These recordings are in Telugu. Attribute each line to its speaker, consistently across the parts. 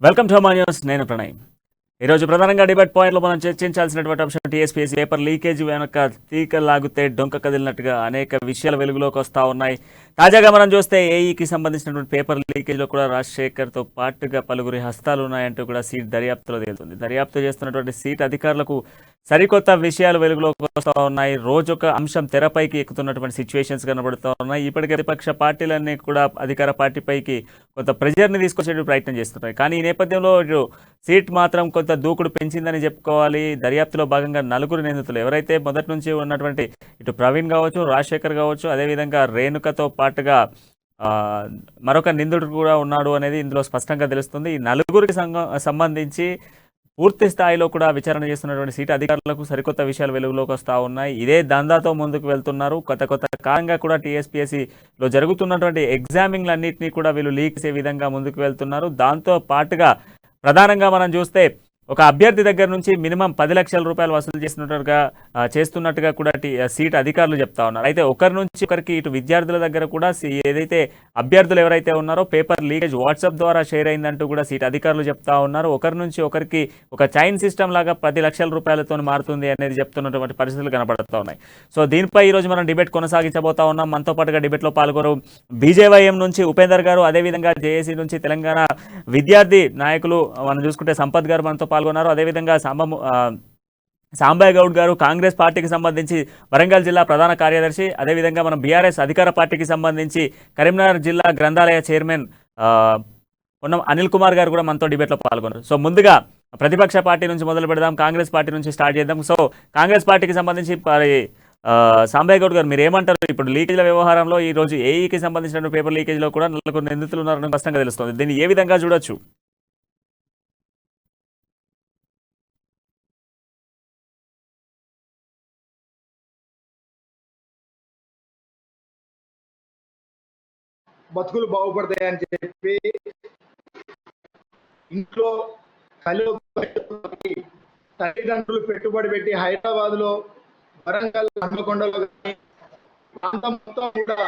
Speaker 1: Welcome to my news. నేను ప్రణయ్. ఈరోజు ప్రధానంగా డిబేట్ పాయింట్లో మనం చర్చించాల్సినటువంటి అంశం టీఎస్పీఎస్సీ పేపర్ లీకేజ్ వెనక తీక లాగితే డొంక కదిలినట్టుగా అనేక విషయాలు వెలుగులోకి వస్తూ ఉన్నాయి. తాజాగా మనం చూస్తే ఏఈకి సంబంధించినటువంటి పేపర్ లీకేజ్లో కూడా రాజశేఖర్తో పాటుగా పలువురి హస్తాలు ఉన్నాయంటూ కూడా సీట్ దర్యాప్తులో తేలుతుంది. దర్యాప్తు చేస్తున్నటువంటి సీట్ అధికారులకు సరికొత్త విషయాలు వెలుగులోకి వస్తూ ఉన్నాయి. రోజొక అంశం తెరపైకి ఎక్కుతున్నటువంటి సిచ్యువేషన్స్ కనబడుతూ ఉన్నాయి. ఇప్పటికే ప్రతిపక్ష పార్టీలన్నీ కూడా అధికార పార్టీపైకి కొంత ప్రెజర్ని తీసుకొచ్చే ప్రయత్నం చేస్తున్నాయి. కానీ ఈ నేపథ్యంలో సీట్ మాత్రం కొంత దూకుడు పెంచిందని చెప్పుకోవాలి. దర్యాప్తులో భాగంగా నలుగురు నిందితులు ఎవరైతే మొదటి నుంచి ఉన్నటువంటి ఇటు ప్రవీణ్ కావచ్చు, రాజశేఖర్ కావచ్చు, అదేవిధంగా రేణుకతో పాటుగా మరొక నిందితుడు కూడా ఉన్నాడు అనేది ఇందులో స్పష్టంగా తెలుస్తుంది. ఈ నలుగురికి సంబంధించి పూర్తి స్థాయిలో కూడా విచారణ చేస్తున్నటువంటి సీట్ అధికారులకు సరికొత్త విషయాలు వెలుగులోకి వస్తూ ఉన్నాయి. ఇదే దందాతో ముందుకు వెళ్తున్నారు. కొత్త కాలంగా కూడా టీఎస్పీఎస్సీలో జరుగుతున్నటువంటి ఎగ్జామింగ్లన్నింటినీ కూడా వీళ్ళు లీక్ చేసే విధంగా ముందుకు వెళ్తున్నారు. దాంతో పాటుగా ప్రధానంగా మనం చూస్తే ఒక అభ్యర్థి దగ్గర నుంచి మినిమం 10 లక్షల రూపాయలు వసూలు చేస్తున్నట్టుగా కూడా సీట్ అధికారులు చెప్తా ఉన్నారు. అయితే ఒకరి నుంచి ఒకరికి ఇటు విద్యార్థుల దగ్గర కూడా ఏదైతే అభ్యర్థులు ఎవరైతే ఉన్నారో పేపర్ లీకేజ్ వాట్సాప్ ద్వారా షేర్ అయిందంటూ కూడా సీట్ అధికారులు చెప్తా ఉన్నారు. ఒకరి నుంచి ఒకరికి ఒక చైన్ సిస్టమ్ లాగా 10 లక్షల రూపాయలతో మారుతుంది అనేది చెప్తున్నటువంటి పరిస్థితులు కనబడుతూ ఉన్నాయి. సో దీనిపై ఈరోజు మనం డిబేట్ కొనసాగించబోతా ఉన్నాం. మనతో పాటుగా డిబేట్లో పాల్గొరు బీజేవైఎం నుంచి ఉపేందర్ గారు, అదేవిధంగా జేఏసీ నుంచి తెలంగాణ విద్యార్థి నాయకులు మనం చూసుకుంటే సంపత్ గారు మనతో పాల్గొన్నారు. అదేవిధంగా సాంబయ్య గౌడ్ గారు కాంగ్రెస్ పార్టీకి సంబంధించి వరంగల్ జిల్లా ప్రధాన కార్యదర్శి, అదేవిధంగా మనం బీఆర్ఎస్ అధికార పార్టీకి సంబంధించి కరీంనగర్ జిల్లా గ్రంథాలయ చైర్మన్ ఉన్న అనిల్ కుమార్ గారు కూడా మనతో డిబేట్లో పాల్గొన్నారు. సో ముందుగా ప్రతిపక్ష పార్టీ నుంచి మొదలు పెడదాం, కాంగ్రెస్ పార్టీ నుంచి స్టార్ట్ చేద్దాం. సో కాంగ్రెస్ పార్టీకి సంబంధించి సాంబయ్య గౌడ్ గారు మీరు ఏమంటారు? ఇప్పుడు లీకేజ్ల వ్యవహారంలో ఈ రోజు ఏఈకి సంబంధించిన పేపర్ లీకేజ్లో కూడా నలుగురు నిందితులు ఉన్నారని స్పష్టంగా తెలుస్తుంది. దీన్ని ఏ విధంగా చూడొచ్చు?
Speaker 2: బతుకులు బాగుపడతాయని చెప్పి ఇంట్లో తల్లిదండ్రులు పెట్టుబడి పెట్టి హైదరాబాద్ లో, వరంగల్, హన్మకొండలో ప్రాంతం మొత్తం కూడా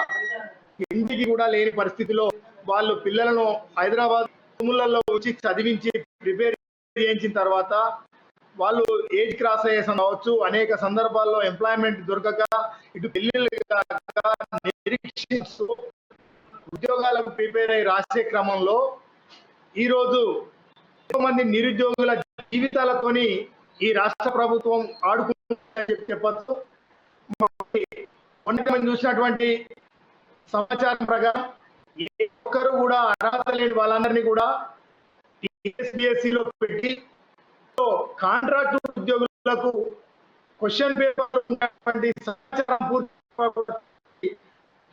Speaker 2: ఇంటికి కూడా లేని పరిస్థితిలో వాళ్ళు పిల్లలను హైదరాబాద్ రూములలో వచ్చి చదివించి ప్రిపేర్ చేయించిన తర్వాత వాళ్ళు ఏజ్ క్రాస్ అయ్యే కావచ్చు, అనేక సందర్భాల్లో ఎంప్లాయ్మెంట్ దొరకక ఇటు పెళ్లిళ్ళు నిరీక్షిస్తూ ఉద్యోగాలకు ప్రిపేర్ అయ్యి రాసే క్రమంలో ఈరోజు ఎంతో మంది నిరుద్యోగుల జీవితాలతోని ఈ రాష్ట్ర ప్రభుత్వం ఆడుకుంటుందని చెప్పచ్చు. మొన్న చూసినటువంటి సమాచారం ప్రకారం ఏ ఒక్కరు కూడా అర్హత లేని వాళ్ళందరినీ కూడా టీఎస్పీఎస్సీలో పెట్టి కాంట్రాక్ట్ ఉద్యోగులకు క్వశ్చన్ పేపర్ ఉన్నటువంటి సమాచారం పూర్తి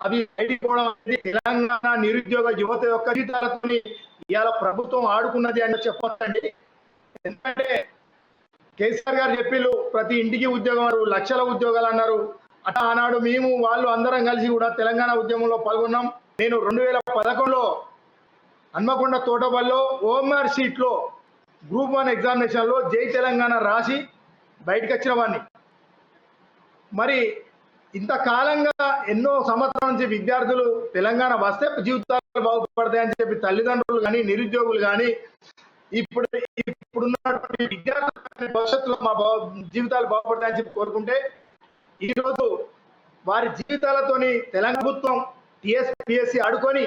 Speaker 2: అవి బయటిపోవడం అనేది తెలంగాణ నిరుద్యోగ యువత యొక్క జీవితాలతో ఇవాళ ప్రభుత్వం ఆడుకున్నది అని చెప్పొచ్చండి. ఎందుకంటే కేసీఆర్ గారు చెప్పిళ్ళు ప్రతి ఇంటికి ఉద్యోగం, లక్షల ఉద్యోగాలు అన్నారు. అట్లా ఆనాడు మేము వాళ్ళు అందరం కలిసి కూడా తెలంగాణ ఉద్యమంలో పాల్గొన్నాం. నేను 2011లో హన్మకొండ తోటబల్లో ఓఎంఆర్ సీట్లో గ్రూప్ 1 ఎగ్జామినేషన్లో జై తెలంగాణ రాసి బయటకు వచ్చిన వాడిని. మరి ఇంతకాలంగా ఎన్నో సంవత్సరాల నుంచి విద్యార్థులు తెలంగాణ వస్తే జీవితాలు బాగుపడతాయని చెప్పి తల్లిదండ్రులు కానీ నిరుద్యోగులు కానీ ఇప్పుడున్నటువంటి విద్యార్థుల భవిష్యత్తులో మా జీవితాలు బాగుపడతాయని చెప్పి కోరుకుంటే ఈరోజు వారి జీవితాలతోని తెలంగాణ ప్రభుత్వం టీఎస్పీఎస్సీ ఆడుకొని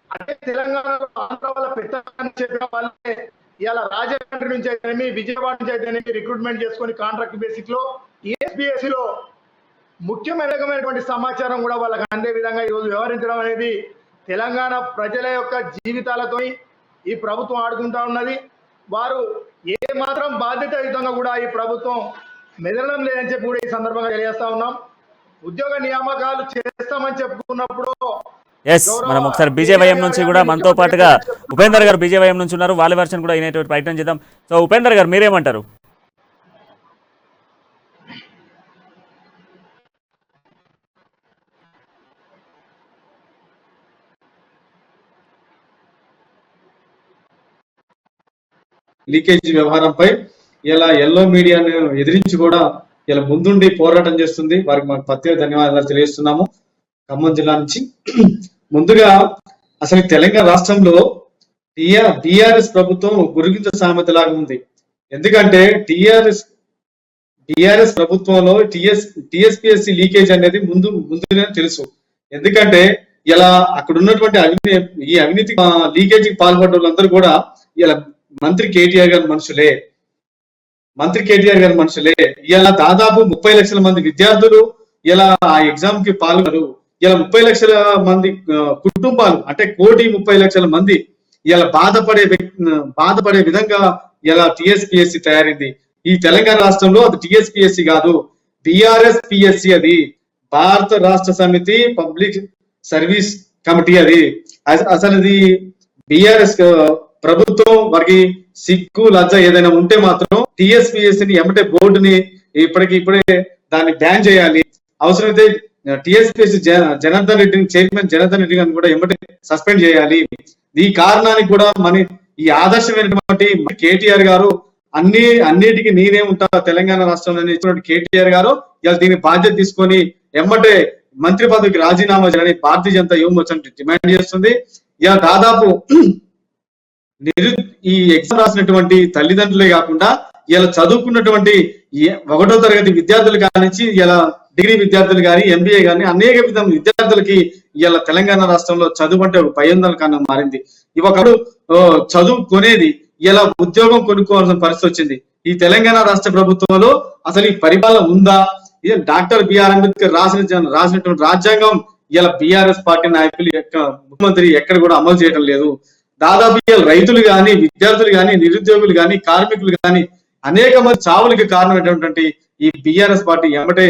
Speaker 2: అదే తెలంగాణలో ఆంధ్ర వాళ్ళ పెట్టాలని చెప్పిన వాళ్ళే ఇవాళ రాజమండ్రి నుంచి అయితేనేమి, విజయవాడ నుంచి అయితేనేమి రిక్రూట్మెంట్ చేసుకొని కాంట్రాక్ట్ బేసిక్ లో టీఎస్పీఎస్సీలో ముఖ్యమైనటువంటి సమాచారం కూడా వాళ్ళకి అందే విధంగా ఈరోజు వ్యవహరించడం అనేది తెలంగాణ ప్రజల యొక్క జీవితాలతో ఈ ప్రభుత్వం ఆడుకుంటా ఉన్నది. వారు ఏ మాత్రం బాధ్యతాయుతంగా కూడా ఈ ప్రభుత్వం మెదలడం లేదని చెప్పి కూడా ఈ సందర్భంగా తెలియజేస్తా ఉన్నాం. ఉద్యోగ నియామకాలు చేస్తామని చెప్పుకున్నప్పుడు
Speaker 1: మనం ఒకసారి బీజేవైఎం నుంచి కూడా మనతో పాటుగా ఉపేందర్ గారు బీజేవైఎం నుంచి ఉన్నారు. వాళ్ళ వర్షన్ కూడా అయినటువంటి ప్రయత్నం చేద్దాం. సో ఉపేందర్ గారు మీరేమంటారు?
Speaker 3: లీకేజ్ వ్యవహారంపై ఇలా ఎల్లో మీడియాను ఎదిరించి కూడా ఇలా ముందుండి పోరాటం చేస్తుంది. వారికి మాకు ప్రత్యేక ధన్యవాదాలు తెలియజేస్తున్నాము. ఖమ్మం జిల్లా నుంచి ముందుగా అసలు తెలంగాణ రాష్ట్రంలో టిఆర్ఎస్ ప్రభుత్వం గురిగింజ సామెత లాగా ఉంది. ఎందుకంటే టిఆర్ఎస్ ప్రభుత్వంలో టిఎస్పిఎస్సి లీకేజ్ అనేది ముందునే తెలుసు. ఎందుకంటే ఇలా అక్కడ ఉన్నటువంటి ఈ అవినీతి లీకేజీకి పాల్పడ్డ వాళ్ళందరూ కూడా ఇలా మంత్రి కేటీఆర్ గారి మనుషులే. ఇలా దాదాపు 30 లక్షల మంది విద్యార్థులు ఇలా ఆ ఎగ్జామ్ కి పాల్గొన్నారు. ఇలా 30 లక్షల మంది కుటుంబాలు అంటే 1,30,00,000 మంది ఇలా బాధపడే విధంగా ఇలా టిఎస్పిఎస్సి తయారైంది. ఈ తెలంగాణ రాష్ట్రంలో అది టిఎస్పిఎస్సి కాదు, బిఆర్ఎస్ పిఎస్సి. అది భారత రాష్ట్ర సమితి పబ్లిక్ సర్వీస్ కమిటీ. అది అసలు ఇది బిఆర్ఎస్ ప్రభుత్వం వారికి సిగ్గు లజ్జ ఏదైనా ఉంటే మాత్రం టిఎస్పిఎస్సిని ఎమ్మటే బోర్డుని ఇప్పుడే దాన్ని బ్యాన్ చేయాలి. అవసరమైతే టిఎస్పిఎస్సి చైర్మన్ జనార్దన్ రెడ్డి గారిని కూడా ఎమ్మటే సస్పెండ్ చేయాలి. ఈ కారణానికి కూడా ఈ ఆదర్శమైనటువంటి కేటీఆర్ గారు అన్నిటికీ నేనే ఉంటా తెలంగాణ రాష్ట్రంలో ఇచ్చినటువంటి కేటీఆర్ గారు ఇలా దీని బాధ్యత తీసుకొని ఎమ్మటే మంత్రి పదవికి రాజీనామా చేయాలని భారతీయ జనతా యువ మోర్చా డిమాండ్ చేస్తుంది. ఇలా దాదాపు ఈ ఎగ్జామ్ రాసినటువంటి తల్లిదండ్రులే కాకుండా ఇలా చదువుకున్నటువంటి 1వ తరగతి విద్యార్థులు కానించి ఇలా డిగ్రీ విద్యార్థులు కానీ ఎంబీఏ కానీ అనేక విధమైన విద్యార్థులకి ఇలా తెలంగాణ రాష్ట్రంలో చదువు అంటే భయందల కన్నా మారింది. ఒకడు చదువు కొనేది ఇలా ఉద్యోగం కొనుక్కోవాల్సిన పరిస్థితి వచ్చింది. ఈ తెలంగాణ రాష్ట్ర ప్రభుత్వంలో అసలు ఈ పరిపాలన ఉందా? డాక్టర్ బిఆర్ అంబేద్కర్ రాసినటువంటి రాజ్యాంగం ఇలా బిఆర్ఎస్ పార్టీ నాయకులు ముఖ్యమంత్రి ఎక్కడ కూడా అమలు చేయడం లేదు. దాదాపు రైతులు కానీ విద్యార్థులు కానీ నిరుద్యోగులు కానీ కార్మికులు కానీ అనేక మంది చావులకి కారణమైనటువంటి ఈ బిఆర్ఎస్ పార్టీ ఎమ్మటే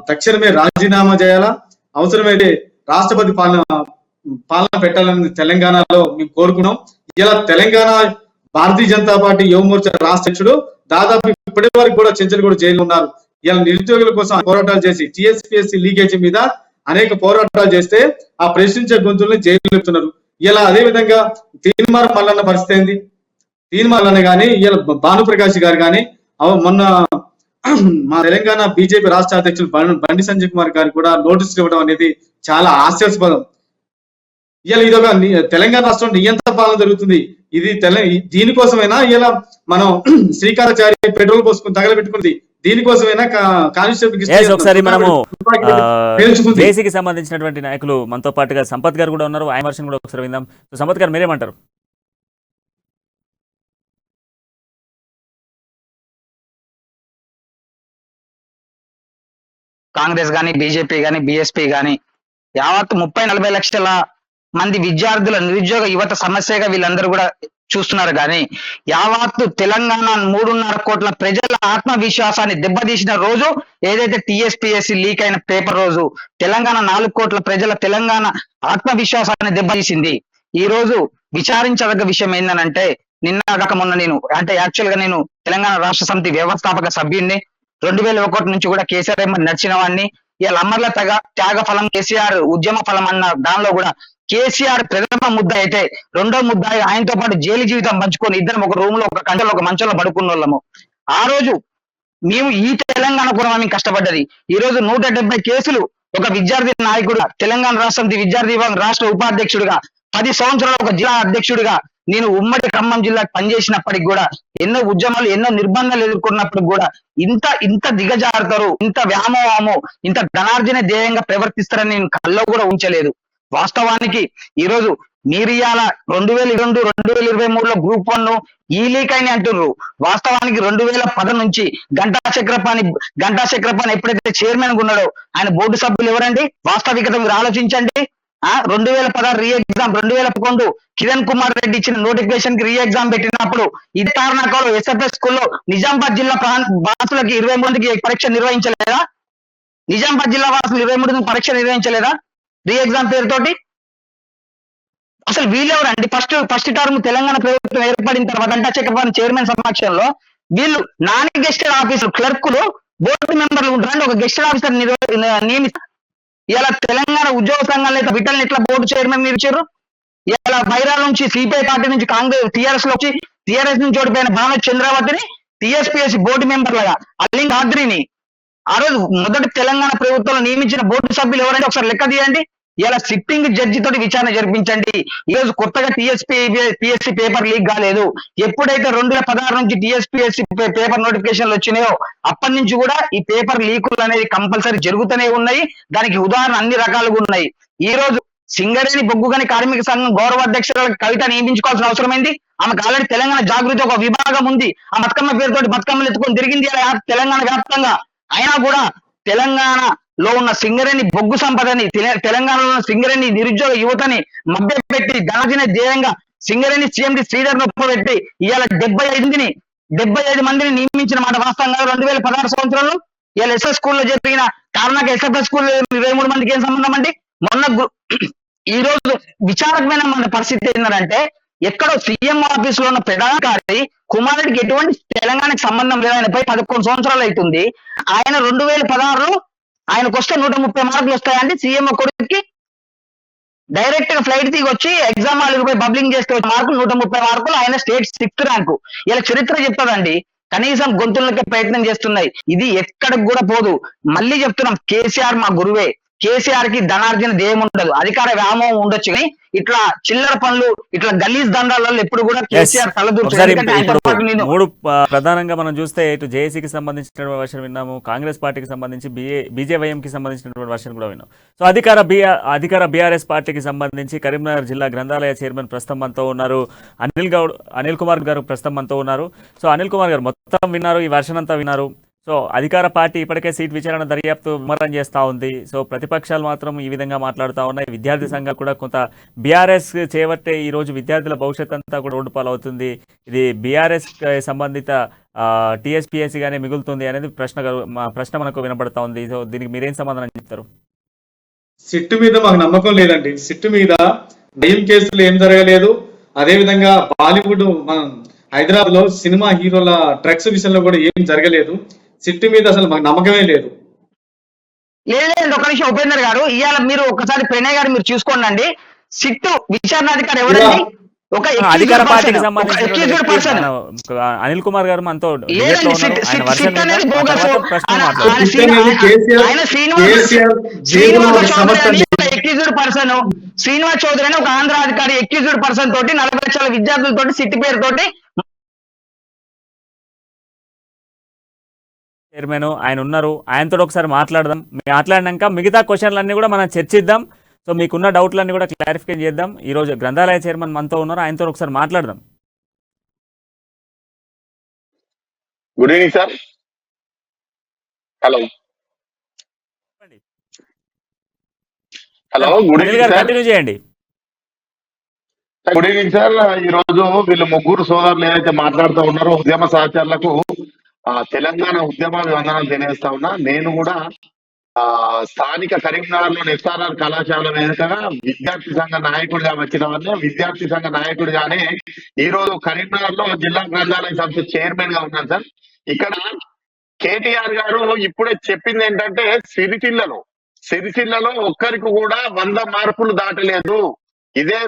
Speaker 3: తక్షణమే రాజీనామా చేయాలా, అవసరమైతే రాష్ట్రపతి పాలన పెట్టాలని తెలంగాణలో మేము కోరుకున్నాం. ఇలా తెలంగాణ భారతీయ జనతా పార్టీ యువ మోర్చా రాష్ట్ర అధ్యక్షుడు దాదాపు ఇప్పటి వరకు కూడా చెంచల్గూడ జైలు ఉన్నారు. ఇలా నిరుద్యోగుల కోసం పోరాటాలు చేసి టిఎస్పిఎస్సి లీకేజీ మీద అనేక పోరాటాలు చేస్తే ఆ ప్రశ్నించే గొంతుల్ని జైలు పెడుతున్నారు. ఇలా అదే విధంగా తీన్మార్ మల్లన్న పరిస్థితి ఏంది? తీన్మార్లన్న కానీ ఇలా భానుప్రకాష్ గారు కానీ మొన్న మా తెలంగాణ బీజేపీ రాష్ట్ర అధ్యక్షులు బండి సంజయ్ కుమార్ గారు కూడా నోటీసులు ఇవ్వడం అనేది చాలా హాస్యాస్పదం. ఇలా ఇదొక తెలంగాణ రాష్ట్రంలో నియంత్ర పాలన జరుగుతుంది. ఇది దీనికోసమైనా ఇలా మనం శ్రీకారాచారి పెట్రోల్ పోసుకుని తగలబెట్టుకుంది, దీనికోసమైనా
Speaker 1: ఒకసారి మనము జేసీకి సంబంధించినటువంటి నాయకులు మనతో పాటుగా సంపత్ గారు కూడా ఉన్నారు. ఆయన వర్షన్ కూడా ఒకసారి విందాం. సంపత్ గారు మీరేమంటారు?
Speaker 4: కాంగ్రెస్ గాని బీజేపీ గాని బీఎస్పీ గాని యావత్ 30-40 లక్షల మంది విద్యార్థుల నిరుద్యోగ యువత సమస్యగా వీళ్ళందరూ కూడా చూస్తున్నారు. కానీ యావత్తు తెలంగాణ 3.5 కోట్ల ప్రజల ఆత్మవిశ్వాసాన్ని దెబ్బతీసిన రోజు ఏదైతే టిఎస్పిఎస్సి లీక్ అయిన పేపర్ రోజు తెలంగాణ 4 కోట్ల ప్రజల తెలంగాణ ఆత్మవిశ్వాసాన్ని దెబ్బతీసింది. ఈ రోజు విచారించదగ్గ విషయం ఏంటంటే నిన్న మొన్న యాక్చువల్ గా నేను తెలంగాణ రాష్ట్ర సమితి వ్యవస్థాపక సభ్యుడిని. 2001 నుంచి కూడా కేసీఆర్ నడిచిన వాడిని. ఇలా అమర్ల త్యాగ ఫలం కేసీఆర్ ఉద్యమ ఫలం అన్న దానిలో కూడా కేసీఆర్ ప్రథమ ముద్ద అయితే రెండో ముద్ద ఆయనతో పాటు జైలు జీవితం పంచుకొని ఇద్దరం ఒక రూమ్ లో ఒక కంటలో ఒక మంచంలో పడుకున్న వాళ్ళము. ఆ రోజు మేము ఈ తెలంగాణ కూడా మేము కష్టపడ్డది. ఈ రోజు 170 కేసులు ఒక విద్యార్థి నాయకుడు తెలంగాణ రాష్ట్ర సమితి విద్యార్థి విభాగం రాష్ట్ర ఉపాధ్యక్షుడిగా 10 సంవత్సరాలు ఒక జిల్లా అధ్యక్షుడిగా నేను ఉమ్మడి ఖమ్మం జిల్లాకు పనిచేసినప్పటికి కూడా ఎన్నో ఉద్యమాలు ఎన్నో నిర్బంధాలు ఎదుర్కొన్నప్పుడు కూడా ఇంత దిగజారుతారు, ఇంత వ్యామోహము, ఇంత ధనార్జన ధ్యేయంగా ప్రవర్తిస్తారని నేను కల్లో కూడా ఉంచలేదు. వాస్తవానికి ఈ రోజు మీరు ఇవాళ 2022-2023లో గ్రూప్ 1 ఈ లీక్ అయిన అంటున్నారు. వాస్తవానికి 2010 నుంచి గంటా చక్రపాణి ఎప్పుడైతే చైర్మన్ గా ఉన్నాడో ఆయన బోర్డు సభ్యులు ఎవరండి? వాస్తవికత మీరు ఆలోచించండి. 2016 రీ ఎగ్జామ్, 2011 కిరణ్ కుమార్ రెడ్డి ఇచ్చిన నోటిఫికేషన్ కి రీ ఎగ్జామ్ పెట్టినప్పుడు ఇదే కారణాలు ఎస్ఎఫ్ఎస్ స్కూల్లో నిజామాబాద్ జిల్లా వాసులకి 20 మందికి పరీక్ష నిర్వహించలేదా? నిజామాబాద్ జిల్లా వాసులు 20 మందికి పరీక్ష నిర్వహించలేదా రీ ఎగ్జామ్ పేరుతోటి? అసలు వీళ్ళెవరండి? ఫస్ట్ టర్మ్ తెలంగాణ ప్రభుత్వం ఏర్పడిన తర్వాత గంటా చక్రపాణి చైర్మన్ సమక్షంలో వీళ్ళు నాన్ గెస్టెడ్ ఆఫీసర్ క్లర్కులు బోర్డు మెంబర్లు ఉంటారండి. ఒక గెస్టెడ్ ఆఫీసర్ నియమిస్తారు. ఇలా తెలంగాణ ఉద్యోగ సంఘాలు అయితే విటల్ని ఎట్లా బోర్డు చైర్మన్ ఇచ్చారు? ఇలా బైరాల నుంచి సిపిఐ పార్టీ నుంచి కాంగ్రెస్ టిఆర్ఎస్ లో వచ్చి టిఆర్ఎస్ నుంచి ఓడిపోయిన భానుమతి చంద్రావతిని టిఎస్పిఎస్సి బోర్డు మెంబర్ లాగా అల్లింగ్ ఆద్రిని ఆ రోజు మొదటి తెలంగాణ ప్రభుత్వంలో నియమించిన బోర్డు సభ్యులు ఎవరంటే ఒకసారి లెక్క తీయండి. ఇలా సిట్టింగ్ జడ్జి తోటి విచారణ జరిపించండి. ఈ రోజు కొత్తగా పిఎస్సి పేపర్ లీక్ కాలేదు. ఎప్పుడైతే 2016 నుంచి టీఎస్పీఎస్సి పేపర్ నోటిఫికేషన్లు వచ్చినాయో అప్పటి నుంచి కూడా ఈ పేపర్ లీకులు అనేది కంపల్సరీ జరుగుతూనే ఉన్నాయి. దానికి ఉదాహరణ అన్ని రకాలుగా ఉన్నాయి. ఈ రోజు సింగరేణి బొగ్గుగని కార్మిక సంఘం గౌరవ అధ్యక్షురాలు కవిత నియమించుకోవాల్సిన అవసరం ఏంది? ఆమెకు ఆల్రెడీ తెలంగాణ జాగృతి ఒక విభాగం ఉంది. ఆ బతుకమ్మ పేరుతోటి బతుకమ్మలు ఎత్తుకొని తిరిగింది తెలంగాణ వ్యాప్తంగా. అయినా కూడా తెలంగాణలో ఉన్న సింగరేణి బొగ్గు సంపదని, తెలంగాణలో ఉన్న సింగరేణి నిరుద్యోగ యువతని మభ్యపెట్టి ధనార్జన ధ్యేయంగా సింగరేణి సీఎండి శ్రీధర్ నొప్పబెట్టి ఇవాళ 75 మందిని నియమించిన మాట వాస్తవం కాదు. 2016 సంవత్సరంలో ఇవాళ ఎస్ఎస్ స్కూల్లో జరిగిన కారణాక ఎస్ఎఫ్ఎస్ స్కూల్ 23 మందికి ఏం సంబంధం అండి? ఈ రోజు విచారకమైన మన పరిస్థితి ఏంటంటే ఎక్కడో సీఎం ఆఫీస్ లో ఉన్న ప్రధానకారి కుమారుడికి ఎటువంటి తెలంగాణకు సంబంధం లేదు. ఆయన పై 11 సంవత్సరాలు అవుతుంది. ఆయన 2016లో ఆయనకు వస్తే 130 మార్కులు వస్తాయండి. సీఎం కొడుకుకి డైరెక్ట్ గా ఫ్లైట్ దిగి వచ్చి ఎగ్జామ్ హాల్కి పోయి బబ్లింగ్ చేస్తే మార్కులు 130 మార్కులు. ఆయన స్టేట్ 6th ర్యాంకు. ఇలా చరిత్ర చెప్తాదండి. కనీసం గొంతులకే ప్రయత్నం చేస్తున్నాయి. ఇది ఎక్కడికి కూడా పోదు. మళ్ళీ చెప్తున్నాం, కేసీఆర్ మా గురువే. కేసీఆర్ కి ధనార్జన ధ్యేయం ఉండదు, అధికార వ్యామోహం ఉండొచ్చు, కానీ ఇట్లా చిల్లర పనులు, ఇట్లా గలీజ్ దండాలలో ఎప్పుడు కూడా కేసీఆర్
Speaker 1: మూడు ప్రధానంగా మనం చూస్తే ఇటు జేఏసీకి సంబంధించిన వర్షన్ విన్నాము, కాంగ్రెస్ పార్టీకి సంబంధించి బీజేవైఎం కి సంబంధించినటువంటి వర్షన్ కూడా విన్నాం. సో అధికార బీఆర్ఎస్ పార్టీకి సంబంధించి కరీంనగర్ జిల్లా గ్రంథాలయ చైర్మన్ ప్రస్తుతం మనతో ఉన్నారు అనిల్ కుమార్ గారు ప్రస్తుతం మనతో ఉన్నారు. సో అనిల్ కుమార్ గారు మొత్తం విన్నారు, ఈ వర్షన్ అంతా విన్నారు. సో అధికార పార్టీ ఇప్పటికే సీట్ విచారణ దర్యాప్తు ముమ్మరం చేస్తూ ఉంది. సో ప్రతిపక్షాలు మాత్రం ఈ విధంగా మాట్లాడుతూ ఉన్నాయి. విద్యార్థి సంఘాలు కూడా కొంత బీఆర్ఎస్ చేపట్టే ఈ రోజు విద్యార్థుల భవిష్యత్ అంతా కూడా రోడ్డుపాలు అవుతుంది, ఇది బీఆర్ఎస్ సంబంధిత టీఎస్పీఎస్సీగానే మిగులుతుంది అనేది ప్రశ్న మనకు వినబడతా ఉంది. సో దీనికి మీరేం సమాధానం చెప్తారు?
Speaker 3: సిట్టు మీద మాకు నమ్మకం లేదండి. సిట్టు మీద దయ్యం కేసులు ఏం జరగలేదు. అదేవిధంగా బాలీవుడ్ మన హైదరాబాద్ లో సినిమా హీరోల డ్రగ్స్ విషయంలో కూడా ఏం జరగలేదు. సిట్టు మీద అసలు మాకు నమ్మకమే లేదు.
Speaker 4: లేదండి, ఒక నిమిషం ఉపేందర్ గారు, ఇవాళ మీరు ఒకసారి ప్రణయ్ గారు మీరు చూసుకోండి. సిట్టు విచారణాధికారి ఎవరండి? ఒక
Speaker 1: అధికార పార్టీకి సంబంధించిన అనిల్ కుమార్ గారు మనతో
Speaker 4: శ్రీనివాస్ చౌదరి అని ఒక ఆంధ్ర అధికారి ఎక్యూజ్డ్ పర్సన్ తోటి 40 లక్షల విద్యార్థులతోటి సిట్టి పేరుతోటి
Speaker 1: చైర్మన్ ఆయన ఉన్నారు. ఆయనతో ఒకసారి మాట్లాడినాక మిగతా క్వశ్చన్లన్నీ కూడా మనం చర్చిద్దాం. సో మీకున్న డౌట్లన్నీ కూడా క్లారిఫై చేద్దాం. ఈ రోజు గ్రంథాలయ చైర్మన్ మనతో ఉన్నారు, ఆయనతో ఒకసారి మాట్లాడదాం.
Speaker 5: Good evening sir. Hello good evening sir.
Speaker 1: Continue చేయండి.
Speaker 5: Good evening sir. ఈ రోజు వీళ్ళు ముగ్గురు సోదరులు ఏదైతే మాట్లాడుతూ ఉన్నారో ఉద్యమ సహచరులకు తెలంగాణ ఉద్యమ వందనాలు తెలియజేస్తా ఉన్నా. నేను కూడా స్థానిక కరీంనగర్ లోని ఎస్ఆర్ఆర్ కళాశాల వేదికగా విద్యార్థి సంఘ నాయకుడిగా వచ్చిన వారిని, విద్యార్థి సంఘ నాయకుడిగానే ఈ రోజు కరీంనగర్ లో జిల్లా గ్రంథాలయ సంస్థ చైర్మన్ గా ఉన్నాను సార్. ఇక్కడ కేటీఆర్ గారు ఇప్పుడే చెప్పింది ఏంటంటే సిరిసిల్లలో ఒక్కరికి కూడా 100 మార్కులు దాటలేదు. ఇదే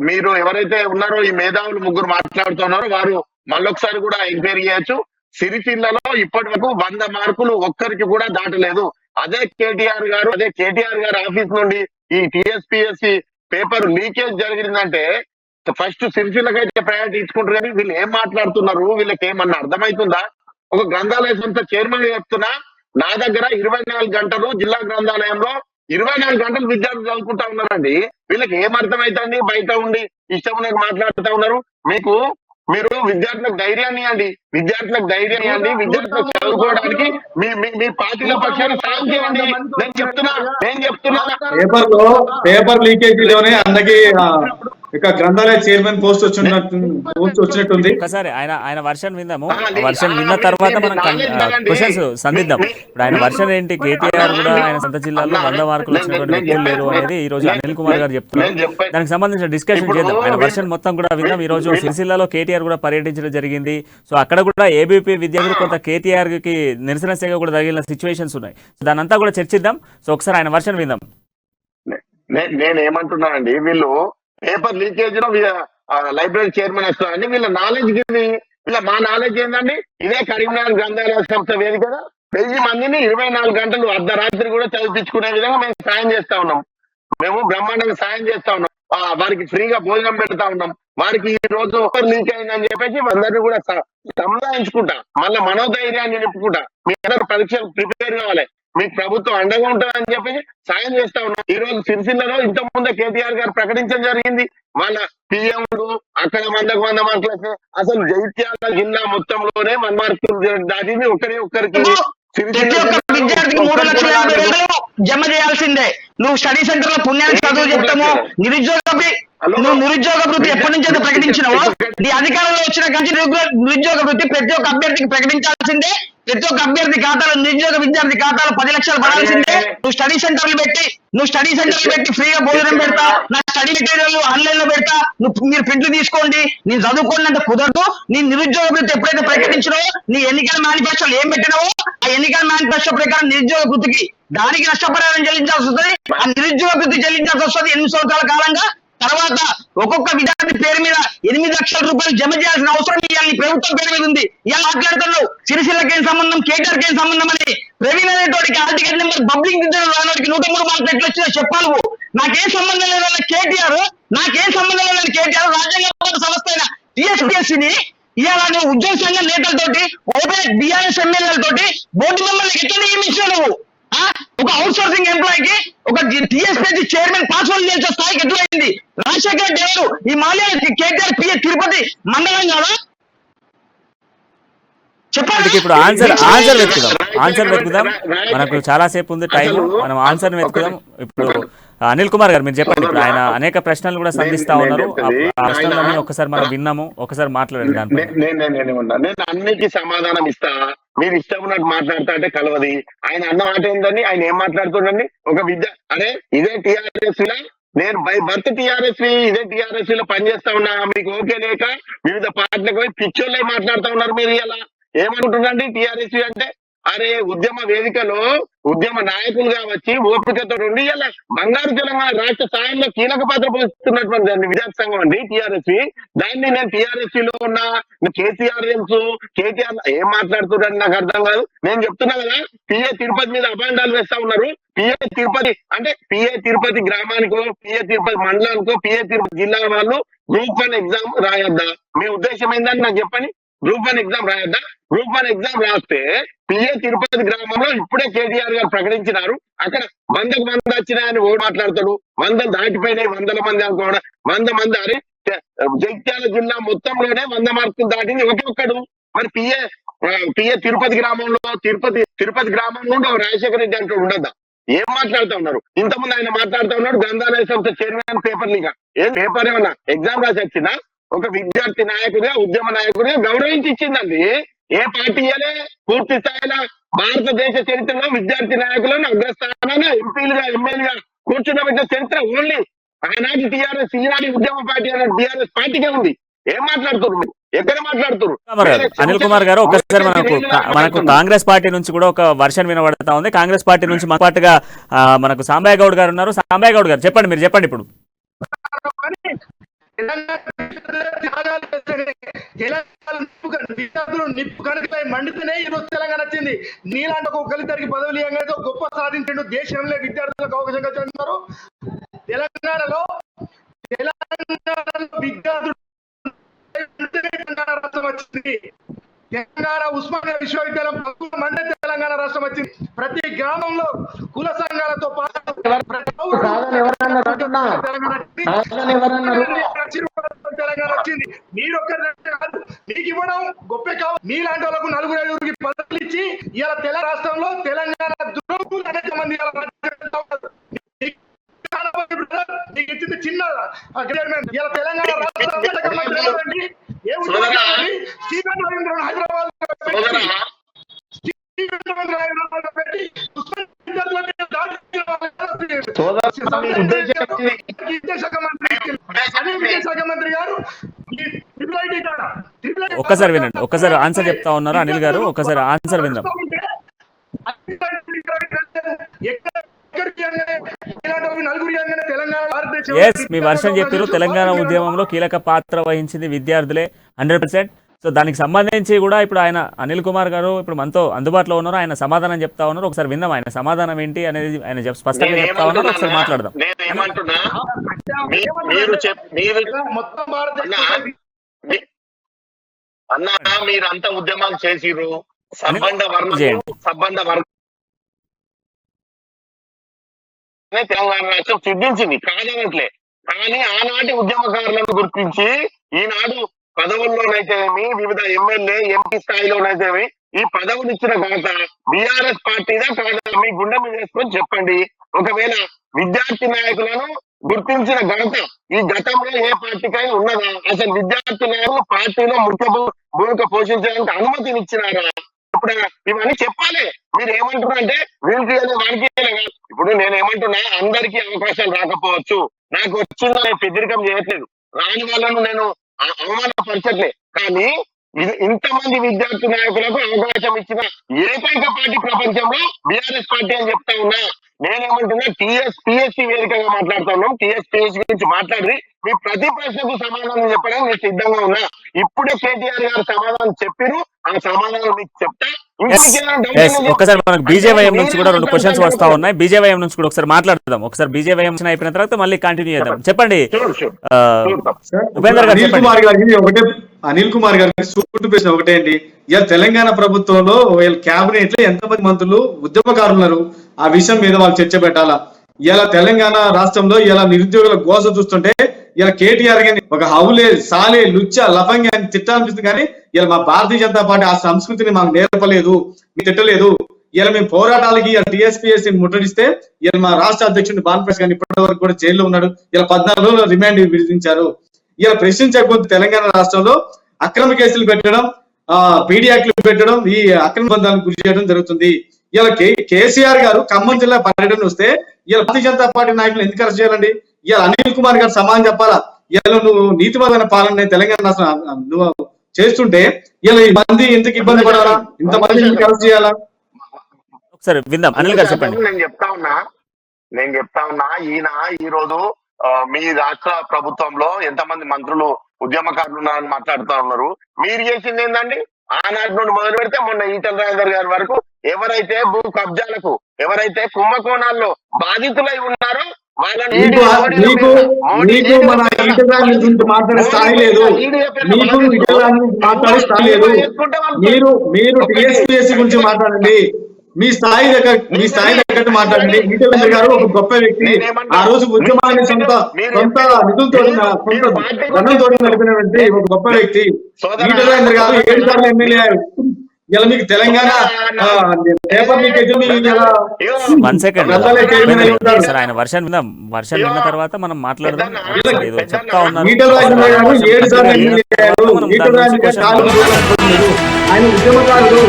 Speaker 5: మీరు ఎవరైతే ఉన్నారో ఈ మేధావులు ముగ్గురు మాట్లాడుతున్నారో వారు మళ్ళొకసారి కూడా ఎంక్వైరీ చేయొచ్చు. సిరిసిల్లలో ఇప్పటి వరకు 100 మార్కులు ఒక్కరికి కూడా దాటలేదు. అదే కేటీఆర్ గారు ఆఫీస్ నుండి ఈ టీఎస్పీఎస్సీ పేపర్ లీకేజ్ జరిగిందంటే ఫస్ట్ సిరిసిల్లకైతే ప్రయారిటీ ఇచ్చుకుంటారు, కానీ వీళ్ళు ఏం మాట్లాడుతున్నారు, వీళ్ళకి ఏమన్నా అర్థమవుతుందా? ఒక గ్రంథాలయ సంస్థ చైర్మన్ చెప్తున్నా, నా దగ్గర 24 గంటలు జిల్లా గ్రంథాలయంలో 24 గంటలు విద్యార్థులు చదువుకుంటా ఉన్నారండి. వీళ్ళకి ఏం అర్థమవుతుంది? బయట ఉండి ఇష్టం ఉన్నది మాట్లాడుతూ ఉన్నారు. మీరు విద్యార్థులకు ధైర్యాన్ని ఇవ్వండి, విద్యార్థులకు చదువుకోవడానికి మీ పార్టీల పక్షాన్ని సాయం చేయండి. నేను చెప్తున్నా
Speaker 3: పేపర్ లీకేజీలోనే అన్నకి ఇక గ్రంథాలయ చైర్మన్ పోస్ట్ వచ్చినట్టుంది.
Speaker 1: ఒకసారి ఆయన వర్షన్ విందాము. వర్షన్ విన్న తర్వాత మనం క్వశ్చన్స్ సంధిద్దాం. ఇప్పుడు ఆయన వర్షన్ ఏంటి? కేటీఆర్ కూడా ఆయన సొంత జిల్లాలో 100 మార్కులు వచ్చినటువంటి వ్యక్తులు లేరు అనేది ఈ రోజు అనిల్ కుమార్ గారు చెప్తున్నారు. దానికి సంబంధించిన డిస్కషన్ చేద్దాం. ఆయన వర్షన్ మొత్తం కూడా విందాం. ఈ రోజు సిరిసిల్లలో కేటీఆర్ కూడా పర్యటించడం జరిగింది. సో అక్కడ కూడా ఏబీపీ విద్యార్థులు కొంత కేటీఆర్ కి నిరసన సేవ కూడా తగిలిన సిచ్యువేషన్స్ ఉన్నాయి. సో దాని అంతా కూడా చర్చిద్దాం. సో ఒకసారి ఆయన వర్షన్ విందాం.
Speaker 5: నేనేమంటున్నానండి, వీళ్ళు పేపర్ లీకేజ్ లో లైబ్రరీ చైర్మన్ వస్తారండి. వీళ్ళ నాలెడ్జ్ మా నాలెడ్జ్ ఏంటండి? ఇదే కరీంనగర్ గ్రంథాలయ సంస్థ వేదికగా 1000 మందిని 24 గంటలు అర్ధరాత్రి కూడా చదివించుకునే విధంగా మేము సాయం చేస్తా ఉన్నాం. మేము బ్రహ్మాండంగా సాయం చేస్తా ఉన్నాం, వారికి ఫ్రీగా భోజనం పెడతా ఉన్నాం, వారికి ఈ రోజు లీక్ అయిందని చెప్పేసి అందరినీ కూడా సంధాయించుకుంటా, మళ్ళీ మనోధైర్యాన్ని నింపుకుంటా, మీ అందరూ పరీక్షలు ప్రిపేర్ కావాలి, మీకు ప్రభుత్వం అండగా ఉంటుందని చెప్పేసి సాయం చేస్తా ఉన్నాం. ఈ రోజు సిరిసిల్లలో ఇంత ముందే కేటీఆర్ గారు ప్రకటించడం జరిగింది, వాళ్ళ పిఎంలు అక్కడ 100 మార్కులు, అసలు జగిత్యాల జిల్లా మొత్తంలోనే 100 మార్కులు దాటింది ఒక్కరికి.
Speaker 4: ప్రతి ఒక్క విద్యార్థికి 3,50,000 జమ చేయాల్సిందే. నువ్వు స్టడీ సెంటర్ లో పుణ్యానికి చదువు చెప్తాము, నువ్వు నిరుద్యోగ వృత్తి ఎప్పటి నుంచి అయితే ప్రకటించినావో, నీ అధికారంలో వచ్చిన కంచి నిరుద్యోగ వృత్తి ప్రతి ఒక్క అభ్యర్థికి ప్రకటించాల్సిందే. ప్రతి ఒక్క అభ్యర్థి ఖాతాలో, నిరుద్యోగ విద్యార్థి ఖాతాలో 10 లక్షలు పడాల్సిందే. నువ్వు స్టడీ సెంటర్లు పెట్టి ఫ్రీగా భోజనం పెడతా, నా స్టడీ మెటీరియల్ ఆన్లైన్ లో పెడతా, మీరు ప్రింట్లు తీసుకోండి, నేను చదువుకోండి కుదరదు. నీ నిరుద్యోగ వృత్తి ఎప్పుడైతే ప్రకటించినావో, నీ ఎన్నికల మేనిఫెస్టోలు ఏం పెట్టినావో ఆ ఎన్నికల మేనిఫెస్టో ప్రకారం నిరుద్యోగ వృత్తికి దానికి నష్టపరిహారం చెల్లించాల్సి వస్తుంది. ఆ నిరుద్యోగ వృత్తి చెల్లించాల్సి వస్తుంది 8 సంవత్సరాల కాలంగా. తర్వాత ఒక్కొక్క విద్యార్థి పేరు మీద 8 లక్షల రూపాయలు జమ చేయాల్సిన అవసరం ఇవాళ ప్రభుత్వం పేరు మీద ఉంది. ఇలా మాట్లాడుతున్నావు సిరిసిల్లకి ఏం సంబంధం, కేటీఆర్కి ఏం సంబంధం అని. ప్రవీణ్ అనేటోడికి హాల్ టికెట్ నెంబర్ బబ్లింగ్ 103 మార్కులు ఎట్లా వచ్చినా చెప్పాలి. నాకేం సంబంధం లేదన్న కేటీఆర్, రాజ్యాంగ సంస్థ అయిన టీఎస్పీఎస్సీని ఇవాళ నువ్వు ఉద్యోగ సంఘ నేతలతోటి, ఓపెన్ బీఆర్ఎస్ ఎమ్మెల్యేలతోటి బోర్డు మెంబర్లకు ఎట్లా నియమించావు నువ్వు? ఒక అవుట్ సోర్సింగ్ ఎంప్లాయీకి ఒక టీఎస్పీఎస్సీ చైర్మన్ పాస్వర్డ్ చేసే స్థాయికి ఎట్లయింది? రాజశేఖర రెడ్డి ఎవరు? ఈ మాల్యా కేటీఆర్ పిఏ తిరుపతి మండలం కాదా? చెప్పండి.
Speaker 1: ఇప్పుడు ఆన్సర్ వెతుకుదాం. మనకు చాలా సేపు ఉంది టైం, మనం ఆన్సర్ వెతుకుదాం. ఇప్పుడు అనిల్ కుమార్ గారు మీరు చెప్పండి. ఇప్పుడు ఆయన అనేక ప్రశ్నలు కూడా సంధిస్తా ఉన్నారు, ఆ ప్రశ్నలన్నీ ఒకసారి మనం విన్నాము, ఒకసారి మాట్లాడండి. దాంట్లో
Speaker 5: నేను అన్నికి సమాధానం ఇస్తా, మీరు ఇష్టం ఉన్నట్టు మాట్లాడతా అంటే కలవది. ఆయన అన్న మాట ఏంటండి, ఆయన ఏం మాట్లాడుతుండండి? ఒక అరే ఇదే టీఆర్ఎస్ లా, నేను బై బర్త్ టీఆర్ఎస్ ఇదే టీఆర్ఎస్ లో పనిచేస్తా ఉన్నా, మీకు ఓకే లేక వివిధ పార్టీలకు పోయి పిచ్చోళ్ళే మాట్లాడుతా ఉన్నారు. మీరు ఇలా ఏమనుకుంటుండండి టీఆర్ఎస్ అంటే? అరే ఉద్యమ వేదికలో ఉద్యమ నాయకులుగా వచ్చి ఓపికతో ఉండి ఇలా బంగారు తెలంగాణ రాష్ట్ర స్థాయిలో కీలక పాత్ర పోషిస్తున్నటువంటి విద్యార్థి సంఘం అండి టీఆర్ఎస్. దాన్ని నేను టీఆర్ఎస్ లో ఉన్న కేసీఆర్ తెలుసు, కేటీఆర్ ఏం మాట్లాడుతున్నారని నాకు అర్థం కాదు. నేను చెప్తున్నా కదా, పిఏ తిరుపతి మీద అభాండాలు వేస్తా ఉన్నారు. పిఏ తిరుపతి అంటే పిఏ తిరుపతి గ్రామానికో, పిఏ తిరుపతి మండలానికో, పిఏ తిరుపతి జిల్లా వాళ్ళు గ్రూప్ 1 ఎగ్జామ్ రాయొద్దా? మీ ఉద్దేశం ఏందని నాకు చెప్పండి. గ్రూప్ 1 ఎగ్జామ్ రాయొద్దా? గ్రూప్ 1 ఎగ్జామ్ రాస్తే పిఏ తిరుపతి గ్రామంలో ఇప్పుడే కేటీఆర్ గారు ప్రకటించినారు, అక్కడ 100కు 100 వచ్చినాయని ఓడి మాట్లాడతాడు. 100 దాటిపోయినాయి, 100 మంది అనుకోవడం, 100 మంది. అరే జగిత్యాల జిల్లా మొత్తంలోనే 100 మార్కులు దాటింది ఒక్కొక్కడు. మరి పిఏ తిరుపతి గ్రామంలో, తిరుపతి గ్రామం నుండి రాజశేఖర రెడ్డి అంటూ ఉండద్దా? ఏం మాట్లాడుతూ ఉన్నారు? ఇంతకుముందు ఆయన మాట్లాడుతూ ఉన్నాడు గ్రంథాలయ సంస్థ చైర్మన్ పేపర్ లీగా. ఏం పేపర్ ఏమన్నా ఎగ్జామ్ రాసి వచ్చిందా? ఒక విద్యార్థి నాయకుడిగా, ఉద్యమ నాయకుడిగా గౌరవించి ఇచ్చిందండి. ఏ పార్టీ అనే పూర్తి స్థాయిలో భారతదేశ చరిత్రలో విద్యార్థి నాయకులను అగ్రస్థానాన్ని ఎంపీలుగా, ఎమ్మెల్యేగా కూర్చున్నబెట్టిన చరిత్ర ఓన్లీ ఆనాటి టీఆర్ఎస్, ఈనాటి ఉద్యమ పార్టీ అనే టీఆర్ఎస్ పార్టీకే ఉంది. ఏం మాట్లాడుతున్నారు మీరు? ఎక్కడ మాట్లాడుతున్నారు?
Speaker 1: అనిల్ కుమార్ గారు, ఒకసారి మనకు కాంగ్రెస్ పార్టీ నుంచి కూడా ఒక వర్షన్ వినబడతా ఉంది. కాంగ్రెస్ పార్టీ నుంచి మన పార్టీగా మనకు సాంబయ్య గౌడ్ గారు ఉన్నారు. సాంబయ్య గౌడ్ గారు చెప్పండి, మీరు చెప్పండి. ఇప్పుడు
Speaker 2: విద్యార్థులు నిప్పు కనుకపై మండితేనే ఈరోజు తెలంగాణ వచ్చింది. నీలాంటి ఒక దళితుడికి పదవులు ఇవ్వగానే గొప్ప సాధించండు. దేశంలో విద్యార్థులకు అవకాశం కల్పిస్తున్నారు. తెలంగాణలో విద్యార్థులు తెలంగాణ రాష్ట్రం వచ్చింది. తెలంగాణ ఉస్మానియా విశ్వవిద్యాలయం మండే తెలంగాణ రాష్ట్రం వచ్చింది. ప్రతి గ్రామంలో కుల సంఘాలతో పాటు తెలంగాణ వచ్చింది. మీరు ఒక్కరి కాదు, మీకు ఇవ్వడం గొప్ప కాదు. మీలాంటి వాళ్ళకు 4-5 పదవులు ఇచ్చి ఇలా తెలంగాణ రాష్ట్రంలో తెలంగాణ ద్రోహులు అనేక మంది మీకు ఇచ్చింది చిన్న ఇలా తెలంగాణ రాష్ట్రం హైదరాబాద్ విద్యాశాఖ మంత్రి గారు
Speaker 1: ఒక్కసారి వినండి, ఒక్కసారి ఆన్సర్ చెప్తా ఉన్నారు అనిల్ గారు, ఒక్కసారి ఆన్సర్ విందాం. ఎస్, మీ వర్షం చెప్పారు. తెలంగాణ ఉద్యమంలో కీలక పాత్ర వహించింది విద్యార్థులే 100%. సో దానికి సంబంధించి కూడా ఇప్పుడు ఆయన అనిల్ కుమార్ గారు ఇప్పుడు మనతో అందుబాటులో ఉన్నారు, ఆయన సమాధానం చెప్తా ఉన్నారు. ఒకసారి విందాం ఆయన సమాధానం ఏంటి అనేది ఆయన స్పష్టంగా చెప్తా ఉన్నారు. ఒకసారి మాట్లాడదాం.
Speaker 5: నేనేమంటున్నా
Speaker 2: మొత్తం భారతదేశం
Speaker 5: అన్నా మీరంతా ఉద్యమాలు చేసిర్రు, సంబంధ వర్గం తెలంగాణ రాష్ట్రం సిద్ధించింది కాదనట్లే. కానీ ఆనాటి ఉద్యమకారులను గుర్తించి ఈనాడు పదవుల్లోనైతేమి వివిధ ఎమ్మెల్యే ఎంపీ స్థాయిలోనైతేమి ఈ పదవులు ఇచ్చిన ఘనత బీఆర్ఎస్ పార్టీదా కాదా మీ గుండె మీద వేసుకొని చెప్పండి. ఒకవేళ విద్యార్థి నాయకులను గుర్తించిన ఘనత ఈ గతంలో ఏ పార్టీకైనా ఉన్నదా? అసలు విద్యార్థి నాయకులు పార్టీలో ముఖ్య భూమిక పోషించడానికి అనుమతినిచ్చినారా? ఇప్పుడు ఇవన్నీ చెప్పాలి. మీరు ఏమంటున్నారు అంటే వీళ్ళకి వానికి ఇప్పుడు నేను ఏమంటున్నా, అందరికీ అవకాశాలు రాకపోవచ్చు, నాకు వచ్చిందో నేను పెద్దరికం చేయట్లేదు, రాని వాళ్ళను నేను అవమానపరచట్లే. కానీ ఇంతమంది విద్యార్థి నాయకులకు అవకాశం ఇచ్చిన ఏకైక పార్టీ ప్రపంచంలో బీఆర్ఎస్ పార్టీ అని చెప్తా ఉన్నా. నేనేమంటున్నా, టీఎస్పీఎస్సీ వేదికగా మాట్లాడుతా ఉన్నాం. టీఎస్పీఎస్సీ గురించి మాట్లాడి మీ ప్రతి ప్రశ్నకు సమాధానం చెప్పడానికి నేను సిద్ధంగా ఉన్నా. ఇప్పుడే కేటీఆర్ గారు సమాధానం చెప్పిరు, ఆ సమాధానం మీకు చెప్తా.
Speaker 1: ఒకసారి మనకు బీజేవైఎం నుంచి కూడా 2 క్వశ్చన్స్ వస్తా ఉన్నాయి. బీజేవైఎం నుంచి కూడా ఒకసారి మాట్లాడదాం. ఒకసారి బీజేవైఎం అయిపోయిన తర్వాత మళ్ళీ కంటిన్యూ చేద్దాం. చెప్పండి ఉపేందర్ గారు.
Speaker 3: అనిల్ కుమార్ గారికి సూటు ప్రశ్న ఒకటే అండి. ఇలా తెలంగాణ ప్రభుత్వంలో వీళ్ళ క్యాబినెట్ లో ఎంతమంది మంత్రులు ఉద్యమకారులు ఉన్నారు? ఆ విషయం మీద వాళ్ళు చర్చ పెట్టాలా? ఇలా తెలంగాణ రాష్ట్రంలో ఇలా నిరుద్యోగుల గోస చూస్తుంటే ఇలా కేటీఆర్ గాని ఒక హౌలే సాలే లుచ్చ లఫంగి అని తిట్టాలనిపిస్తుంది. కానీ ఇలా మా భారతీయ జనతా పార్టీ ఆ సంస్కృతిని మాకు నేర్పలేదు, మీకు తిట్టలేదు. ఇలా మేము పోరాటాలకి టీఎస్పీఎస్సీ ముట్టడిస్తే ఇలా మా రాష్ట్ర అధ్యక్షుడు భానుప్రకాష్ గారిని ఇప్పటి వరకు కూడా జైల్లో ఉన్నాడు. ఇలా 14 రోజులు రిమాండ్ విధించారు. ఇలా ప్రశ్నించకపోతే తెలంగాణ రాష్ట్రంలో అక్రమ కేసులు పెట్టడం, పీడీ యాక్ట్లు పెట్టడం, ఈ అక్రమ బంధాలకు గురి చేయడం జరుగుతుంది. ఇలా కేసీఆర్ గారు ఖమ్మం జిల్లా పర్యటన వస్తే ఇలా భారతీయ జనతా పార్టీ నాయకులు ఎందుకు అరెస్ట్ చేయాలండి? ఇలా అనిల్ కుమార్ గారు సమాధానం చెప్పాలా? ఇలా నువ్వు నీతివంతమైన పాలన తెలంగాణ రాష్ట్రం నువ్వు చేస్తుంటే ఇలా ఈ మంది ఎందుకు ఇబ్బంది పడాలా? ఇంతమంది ఎందుకు అరెస్ట్ చేయాలా?
Speaker 1: ఒకసారి విందాం. అనిల్ గారు చెప్పండి.
Speaker 5: నేను చెప్తా ఉన్నా ఈయన ఈ రోజు మీ రాష్ట్ర ప్రభుత్వంలో ఎంతమంది మంత్రులు ఉద్యమకారులు ఉన్నారని మాట్లాడుతూ ఉన్నారు. మీరు చేసింది ఏందండి? ఆనాటి నుండి మొదలు పెడితే మొన్న ఈటల రాజేందర్ గారి వరకు ఎవరైతే భూ కబ్జాలకు, ఎవరైతే కుంభకోణాల్లో బాధితులై ఉన్నారో వాళ్ళని
Speaker 3: మాట్లాడే స్థాయి లేదు. మీరు టీఎస్పీఎస్సీ గురించి మాట్లాడండి. మీ స్థాయి దగ్గర మాట్లాడండి. ఈటల గారు ఒక గొప్ప వ్యక్తి. ఆ రోజు ఉద్యమాన్ని సొంత నిధులతో ధనంతో నడిపినటువంటి ఒక గొప్ప వ్యక్తి ఈటల గారు 7 సార్లు ఎమ్మెల్యే. ఇలా మీకు తెలంగాణ పేపర్
Speaker 1: ఆయన వర్షన్ విన్న తర్వాత మనం మాట్లాడదాం. చెప్తా ఉన్నారు
Speaker 3: ఆయన ఉద్యమకారుడు.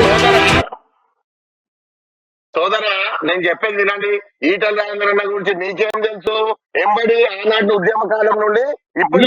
Speaker 5: సోదరా, నేను చెప్పేది వినండి. ఈటల రాజేందర్ అన్న గురించి నీకేం తెలుసు? ఎంబడి ఆనాటి ఉద్యమ కాలం నుండి ఇప్పుడు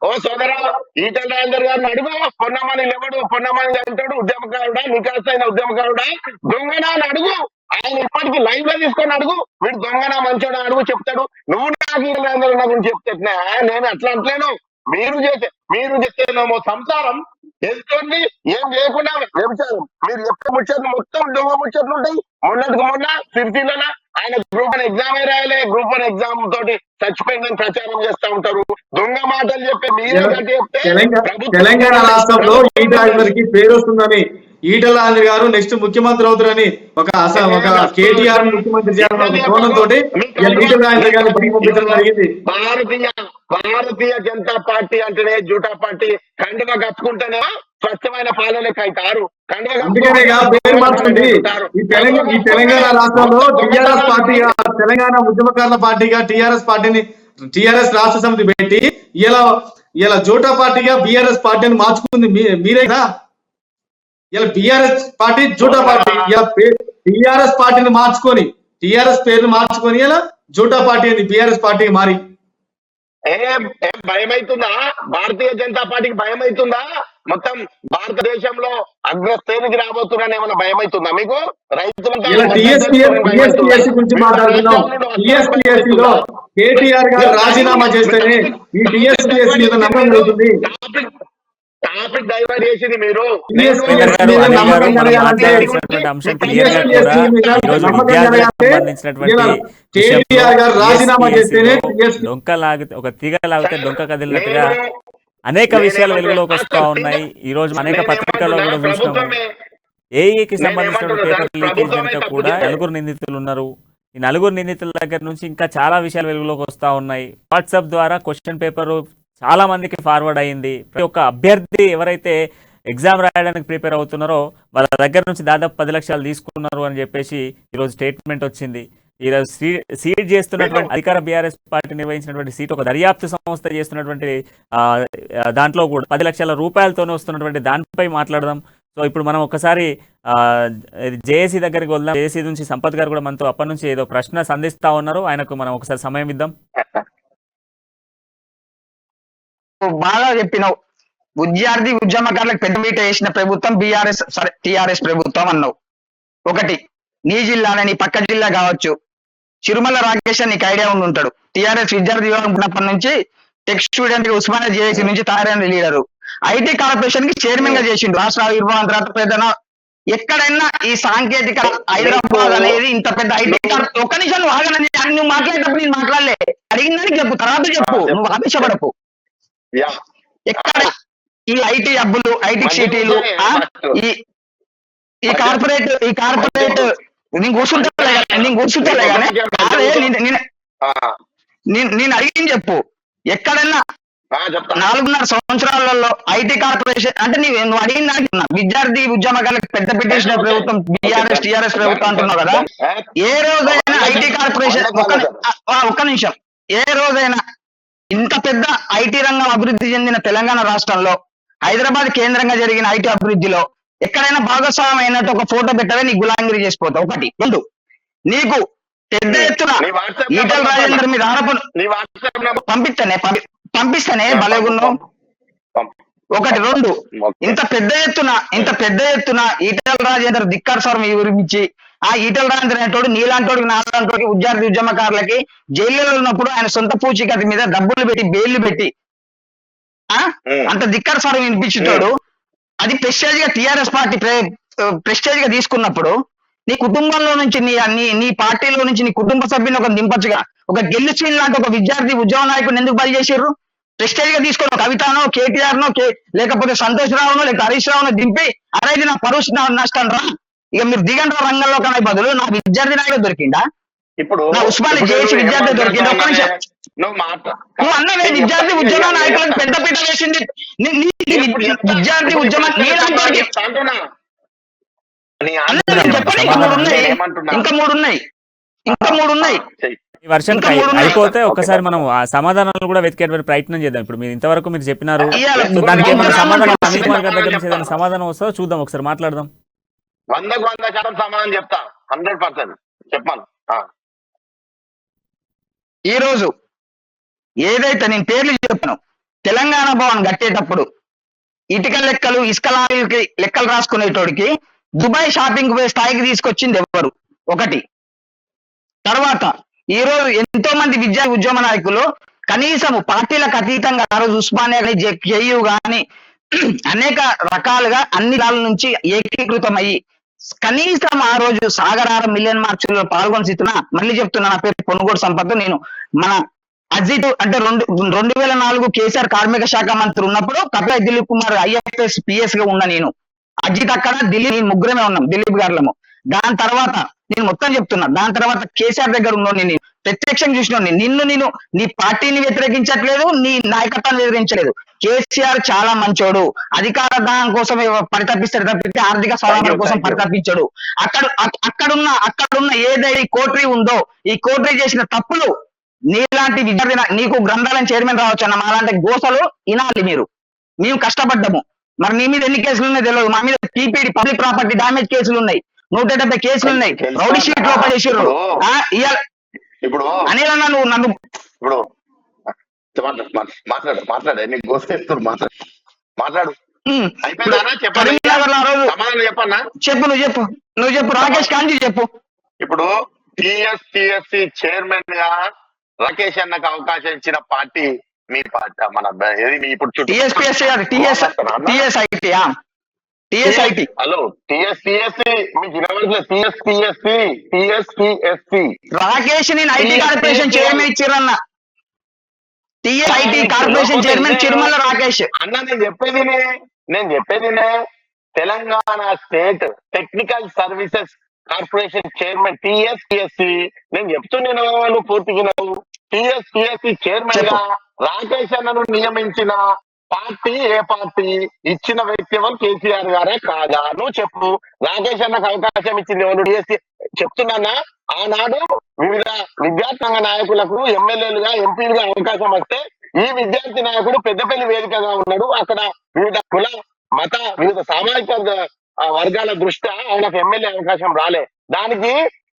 Speaker 5: ఓ సోదరా, ఈటల రాజేందర్ గారిని అడుగు. పొన్నమని ఎవడు? పొన్నమని అంటాడు ఉద్యమకారుడా, నికాసైన ఉద్యమకారుడా, దొంగనా అని అడుగు. ఆయన ఇప్పటికీ లైవ్ లో తీసుకొని అడుగు. వీడు దొంగనా మంచోడా అడుగు, చెప్తాడు. నువ్వు నాకు ఈటల రాజేందర్ అన్న గురించి చెప్తున్నా, నేను అట్లా అంటలేను. మీరు చేస్తేనేమో సంసారం తెలుసుకోండి, ఏం చేయకుండా వ్యభిచారం. మీరు చెప్పే ముచ్చట్లు మొత్తం దొంగ ముచ్చట్లు ఉంటాయి. మొన్నటికి మొన్న సిరిసిల్ల ఆయన గ్రూప్ 1 ఎగ్జామ్ రాయలే, గ్రూప్ 1 ఎగ్జామ్ తోటి చచ్చిపోయిందని ప్రచారం చేస్తా ఉంటారు. దొంగ మాటలు చెప్పే మీరే చెప్తే
Speaker 3: తెలంగాణ రాష్ట్రంలో ఈటలకి పేరు వస్తుందని, ఈటల రాజేందర్ గారు నెక్స్ట్ ముఖ్యమంత్రి అవుతారని ఒక కేటీఆర్ ముఖ్యమంత్రి చేయాలన్న కోణంతో ఈటల రాజేందర్ గారిని పంపించడం జరిగింది.
Speaker 5: భారతీయ జనతా పార్టీ అంటేనే జూటా పార్టీ. కండువ కప్పుకుంటేనే స్వచ్ఛమైన పాలనకు అవుతారు.
Speaker 3: ఈ తెలంగాణ రాష్ట్రంలో టీఆర్ఎస్ పార్టీగా, తెలంగాణ ఉద్యమకారుల పార్టీగా టీఆర్ఎస్ రాష్ట్ర సమితి పెట్టి ఇలా జోటా పార్టీగా బీఆర్ఎస్ పార్టీని మార్చుకుంది మీరేనా? ఇలా బీఆర్ఎస్ పార్టీ జోటా పార్టీ, ఇలా టీఆర్ఎస్ పార్టీని మార్చుకొని, టీఆర్ఎస్ పేరుని మార్చుకొని ఇలా జోటా పార్టీ అని బీఆర్ఎస్ పార్టీకి మారి
Speaker 5: ఏం భయం అవుతుందా? భారతీయ జనతా పార్టీకి భయం అవుతుందా? మొత్తం భారతదేశంలో అగ్రశ్రేణికి రాబోతున్నాను ఏమైనా భయం అవుతుందా మీకు? రైతులంతా
Speaker 3: ఇలా టీఎస్పీఎస్సీ గురించి మాట్లాడుతున్నాం. టీఎస్పీఎస్సీ లో కేటీఆర్ గారు రాజీనామా చేస్తేనే ఈ టీఎస్పీఎస్సీ మీద నమ్మకం జరుగుతుంది.
Speaker 5: టాపిక్ డైవర్ట్ చేసింది మీరు.
Speaker 1: స్పీకర్ గారు, అనిల్ గారు, మనం మాట్లాడాల్సినటువంటి అంశం క్లియర్ గా కూడా ఈ రోజు విద్యార్థులకు సంబంధించినటువంటి డొంక లాగితే ఒక తీగ లాగితే డొంక కదిలినట్టుగా అనేక విషయాలు వెలుగులోకి వస్తా ఉన్నాయి. ఈ రోజు అనేక పత్రికల్లో కూడా చూసినాము. ఏఈకి సంబంధించినటువంటి పేపర్ లీకేజ్ వెనుక కూడా 4 నిందితులు ఉన్నారు. ఈ 4 నిందితుల దగ్గర నుంచి ఇంకా చాలా విషయాలు వెలుగులోకి వస్తా ఉన్నాయి. వాట్సాప్ ద్వారా క్వశ్చన్ పేపర్ చాలా మందికి ఫార్వర్డ్ అయ్యింది. ప్రతి ఒక్క అభ్యర్థి ఎవరైతే ఎగ్జామ్ రాయడానికి ప్రిపేర్ అవుతున్నారో వాళ్ళ దగ్గర నుంచి దాదాపు 10 లక్షలు తీసుకున్నారు అని చెప్పేసి ఈరోజు స్టేట్మెంట్ వచ్చింది. ఈరోజు సీట్ చేస్తున్నటువంటి అధికార బీఆర్ఎస్ పార్టీ నిర్వహించినటువంటి సీట్ ఒక దర్యాప్తు సంస్థ చేస్తున్నటువంటి దాంట్లో కూడా 10 లక్షల రూపాయలతోనే వస్తున్నటువంటి దానిపై మాట్లాడదాం. సో ఇప్పుడు మనం ఒకసారి జేఏసీ దగ్గరికి వెళ్దాం. జేఏసీ నుంచి సంపత్ గారు కూడా మనతో అప్పటి నుంచి ఏదో ప్రశ్న సంధిస్తా ఉన్నారు. ఆయనకు మనం ఒకసారి సమయం ఇద్దాం.
Speaker 4: బాగా చెప్పినావు. విద్యార్థి ఉద్యమకారులకు పెద్దపీట వేసిన ప్రభుత్వం టిఆర్ఎస్ ప్రభుత్వం అన్నావు. ఒకటి, నీ జిల్లానే నీ పక్క జిల్లా కావచ్చు, చిరుమల రాకేష్ నీకు ఐడియా ఉండి ఉంటాడు. టిఆర్ఎస్ విద్యార్థి విభాగం ఉన్నప్పటి నుంచి టెక్ స్టూడెంట్ ఉస్మానియా జేఏసీ నుంచి తయారైన లీడరు. ఐటీ కార్పొరేషన్ కి చైర్మన్ గా చేసిండు. రాష్ట్ర ఆవిర్భావం తర్వాత పెద్దన ఎక్కడైనా ఈ సాంకేతిక హైదరాబాద్ అనేది ఇంత పెద్ద ఐటీ ఒక్క నిమిషం నువ్వు ఆగనని నువ్వు మాట్లాడేటప్పుడు నేను మాట్లాడలే, అడిగిందని చెప్పు, తర్వాత చెప్పు, నువ్వు ఆవేశపడకు. ఎక్కడ ఈ ఐటీ హబ్బులు, ఐటీ సిటీలు, ఈ కార్పొరేట్ నేను కూర్చుంటలే కానీ నేను అడిగింది చెప్పు. ఎక్కడన్నా 4.5 సంవత్సరాలలో ఐటీ కార్పొరేషన్ అంటే నువ్వు అడిగిన విద్యార్థి ఉద్యమకాలకు పెద్ద పెట్టేసిన ప్రభుత్వం టిఆర్ఎస్ ప్రభుత్వం అంటున్నావు కదా. ఏ రోజైనా ఐటీ కార్పొరేషన్ ఒక్క నిమిషం, ఏ రోజైనా ఇంత పెద్ద ఐటీ రంగం అభివృద్ధి చెందిన తెలంగాణ రాష్ట్రంలో హైదరాబాద్ కేంద్రంగా జరిగిన ఐటీ అభివృద్ధిలో ఎక్కడైనా భాగస్వామ్యం అయినట్టు ఒక ఫోటో పెట్టవే నీ గులాంగిరి చేసిపోతావు. 1. 2, నీకు పెద్ద ఎత్తున ఈటల రాజేందర్ మీద ఆరోపణ పంపిస్తానే బలేగున్నావు. 1. 2, ఇంత పెద్ద ఎత్తున ఈటల రాజేందర్ ధిక్కార్ స్వరం వివరించి ఆ ఈటల రాజేందర్ అనేటోడు నీలాంటోడికి నాలాంటోడికి విద్యార్థి ఉద్యమకారులకి జైల్లో ఉన్నప్పుడు ఆయన సొంత పూచీకత్తి మీద డబ్బులు పెట్టి బెయిల్ పెట్టి అంత ధిక్కార్ స్వరం వినిపించేటోడు. అది ప్రెస్టేజ్ గా టిఆర్ఎస్ పార్టీ ప్రెస్టేజ్ గా తీసుకున్నప్పుడు నీ కుటుంబంలో నుంచి నీ పార్టీలో నుంచి నీ కుటుంబ సభ్యుని ఒక దింపచ్చుగా. ఒక గెల్లుచీన్ లాంటి ఒక విద్యార్థి ఉద్యమ నాయకుడిని ఎందుకు బలి చేసిర్రు? ప్రెస్టేజ్ గా తీసుకున్న కవితనో కేటీఆర్ నో లేకపోతే సంతోష్ రావునో లేకపోతే హరీష్ రావునో దింపి అరేది నా పరుష్ నష్టం రా, ఇక మీరు దిగండి రా రంగంలో కన్నా బదులు నా విద్యార్థి నాయకుడు దొరికిందా?
Speaker 5: ఇప్పుడు
Speaker 4: నా ఉస్మానియా జేఏసీ విద్యార్థి దొరికిందా? ఒక్క నిమిషం, నువ్వు అన్నవే విద్యార్థి ఉద్యమ నాయకులకు పెద్ద పీట వేసింది విద్యార్థి ఉద్యమం నీలాంటి ఇంకా మూడు ఉన్నాయి.
Speaker 1: ఈ వర్షం అయిపోతే ఒకసారి మనం ఆ సమాధానాలు కూడా వెతికేటువంటి ప్రయత్నం చేద్దాం. ఇప్పుడు మీరు ఇంతవరకు మీరు చెప్పినారు, దానికి ఏమైనా సమాధానం అనిల్ కుమార్ గారి దగ్గర నుంచి ఏదైనా సమాధానం వస్తుందో చూద్దాం, ఒకసారి మాట్లాడదాం.
Speaker 5: 100% సమాధానం చెప్తా, 100% చెప్పాను.
Speaker 4: ఈ రోజు ఏదైతే నేను పేర్లు చెప్పాను, తెలంగాణ భవన్ కట్టేటప్పుడు ఇటుక లెక్కలు ఇసుక లారీలకి లెక్కలు రాసుకునేటోడికి దుబాయ్ షాపింగ్ పోయే స్థాయికి తీసుకొచ్చింది ఎవరు? 1. తర్వాత ఈ రోజు ఎంతో మంది విద్యా ఉద్యమ నాయకులు కనీసం పార్టీలకు అతీతంగా ఆ రోజు ఉస్మానియా కానీ జేయు కానీ అనేక రకాలుగా అన్ని రాళ్ళ నుంచి ఏకీకృతమయ్యి కనీసం ఆ రోజు సాగరారం మిలియన్ మార్చుల్లో పాల్గొనిస్తున్నా. మళ్ళీ చెప్తున్నా, నా పేరు పొనుగోడు సంపత్. నేను మన అజిత్ అంటే 2004 కేసీఆర్ కార్మిక శాఖ మంత్రి ఉన్నప్పుడు కపిల దిలీప్ కుమార్ IFS PS గా ఉన్నా నేను. అజిత్ అక్కడ, ఢిల్లీ ముగ్గురమే ఉన్నాం, దిలీప్ గారులము. దాని తర్వాత నేను మొత్తం చెప్తున్నా, దాని తర్వాత కేసీఆర్ దగ్గర ఉన్నాను, నేను ప్రత్యక్షంగా చూసినాను. నేను నీ పార్టీని వ్యతిరేకించట్లేదు, నీ నాయకత్వాన్ని వ్యతిరేకించలేదు. కేసీఆర్ చాలా మంచోడు, అధికార దానం కోసం పరితపిస్తాడు తప్పితే ఆర్థిక స్వాతంత్రం కోసం పరితపించాడు. అక్కడున్న ఏదైతే కోటరీ ఉందో ఈ కోటరీ చేసిన తప్పులు నీలాంటి విద్యార్థి నీకు గ్రంథాలయం చైర్మన్ రావచ్చు అన్న మాలాంటి గోసలు వినాలి మీరు. మేము కష్టపడ్డాము. మరి నీ మీద ఎన్ని కేసులు ఉన్నాయి తెలియదు, మా మీద టీపీడీ పబ్లిక్ ప్రాపర్టీ డ్యామేజ్ కేసులు ఉన్నాయి, 170 కేసులు ఉన్నాయి, రౌడీ షీట్ లో పడేసారు.
Speaker 5: ఇప్పుడు
Speaker 4: అనిల్ అన్న నువ్వు నన్ను
Speaker 5: ఇప్పుడు మాట్లాడు నీకు గోసేస్తారు, మాట్లాడు. అయిపోయిందా? చెప్పండి,
Speaker 4: కరీంనగర్ లో ఆ రోజు
Speaker 5: సమాధానం చెప్పన్నా.
Speaker 4: చెప్పు, నువ్వు చెప్పు రాకేష్ కాంతి చెప్పు.
Speaker 5: ఇప్పుడు టిఎస్పిఎస్సి చైర్మన్ గా రాకేష్ అన్నకు అవకాశం ఇచ్చిన పార్టీ మీ పార్టీ, మన ఇప్పుడు
Speaker 4: TSPSC TSIT TSIT.
Speaker 5: Hello, TSPSC మీకు వినవలసిన టిఎస్పిఎస్సి
Speaker 4: రాకేష్ నేను ఐటీ కార్పొరేషన్ చైర్మన్ ఇచ్చిరన్న. TSIT corporation chairman Chirumala Rakesh
Speaker 5: అన్న. నేను చెప్పేది Telangana state technical services corporation chairman TSPSC. నేను చెప్తున్నాను, నువ్వు పూర్తిగా టిఎస్పిఎస్సి చైర్మన్ గా రాకేష్ అన్నను నియమించిన పార్టీ ఏ పార్టీ? ఇచ్చిన వ్యక్తి ఎవరు? కేసీఆర్ గారే కాదా? నువ్వు చెప్పు. రాకేష్ అన్నకు అవకాశం ఇచ్చింది ఎవరు? టిఎస్సి. చెప్తున్నా, ఆనాడు వివిధ విద్యార్థి సంఘ నాయకులకు ఎమ్మెల్యేలుగా ఎంపీలుగా అవకాశం వస్తే ఈ విద్యార్థి నాయకుడు పెద్దపల్లి వేదికగా ఉన్నాడు. అక్కడ వివిధ కుల మత వివిధ సామాజిక వర్గాల దృష్ట్యా ఆయనకు ఎమ్మెల్యే అవకాశం రాలే. దానికి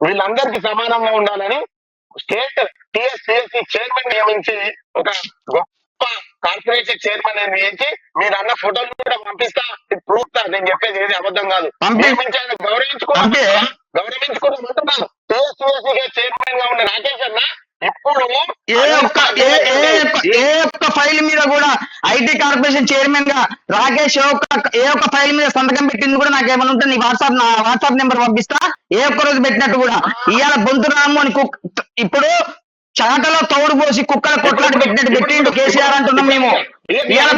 Speaker 5: వీళ్ళందరికీ సమానంగా ఉండాలని స్టేట్ టిఎస్సిఎస్సి చైర్మన్ నియమించి ఒక గొప్ప కార్పొరేషన్ చైర్మన్ నియమించి మీరు అన్న ఫోటోలు కూడా పంపిస్తా, ప్రూఫ్. నేను చెప్పేది ఏది అబద్ధం కాదు. నియమించి ఆయన గౌరవించుకోవడం టిఎస్సిఎస్సి చైర్మన్ గా ఉన్న రాకేష్ అన్న ఇప్పుడు
Speaker 4: ఏ ఒక్క ఫైల్ మీద కూడా ఐటీ కార్పొరేషన్ చైర్మన్ గా రాకేష్ ఏ ఒక్క ఫైల్ మీద సంతకం పెట్టింది కూడా నాకు ఏమైనా ఉంటే నీ వాట్సాప్ నెంబర్ పంపిస్తా. ఏ ఒక్క రోజు పెట్టినట్టు కూడా. ఇవాళ బొంతురాము అని ఇప్పుడు చాటలో తోడు పోసి కుక్కల కొట్లాట పెట్టినట్టు పెట్టిండు కేసీఆర్ అంటున్నాం మేము. ఇవాళ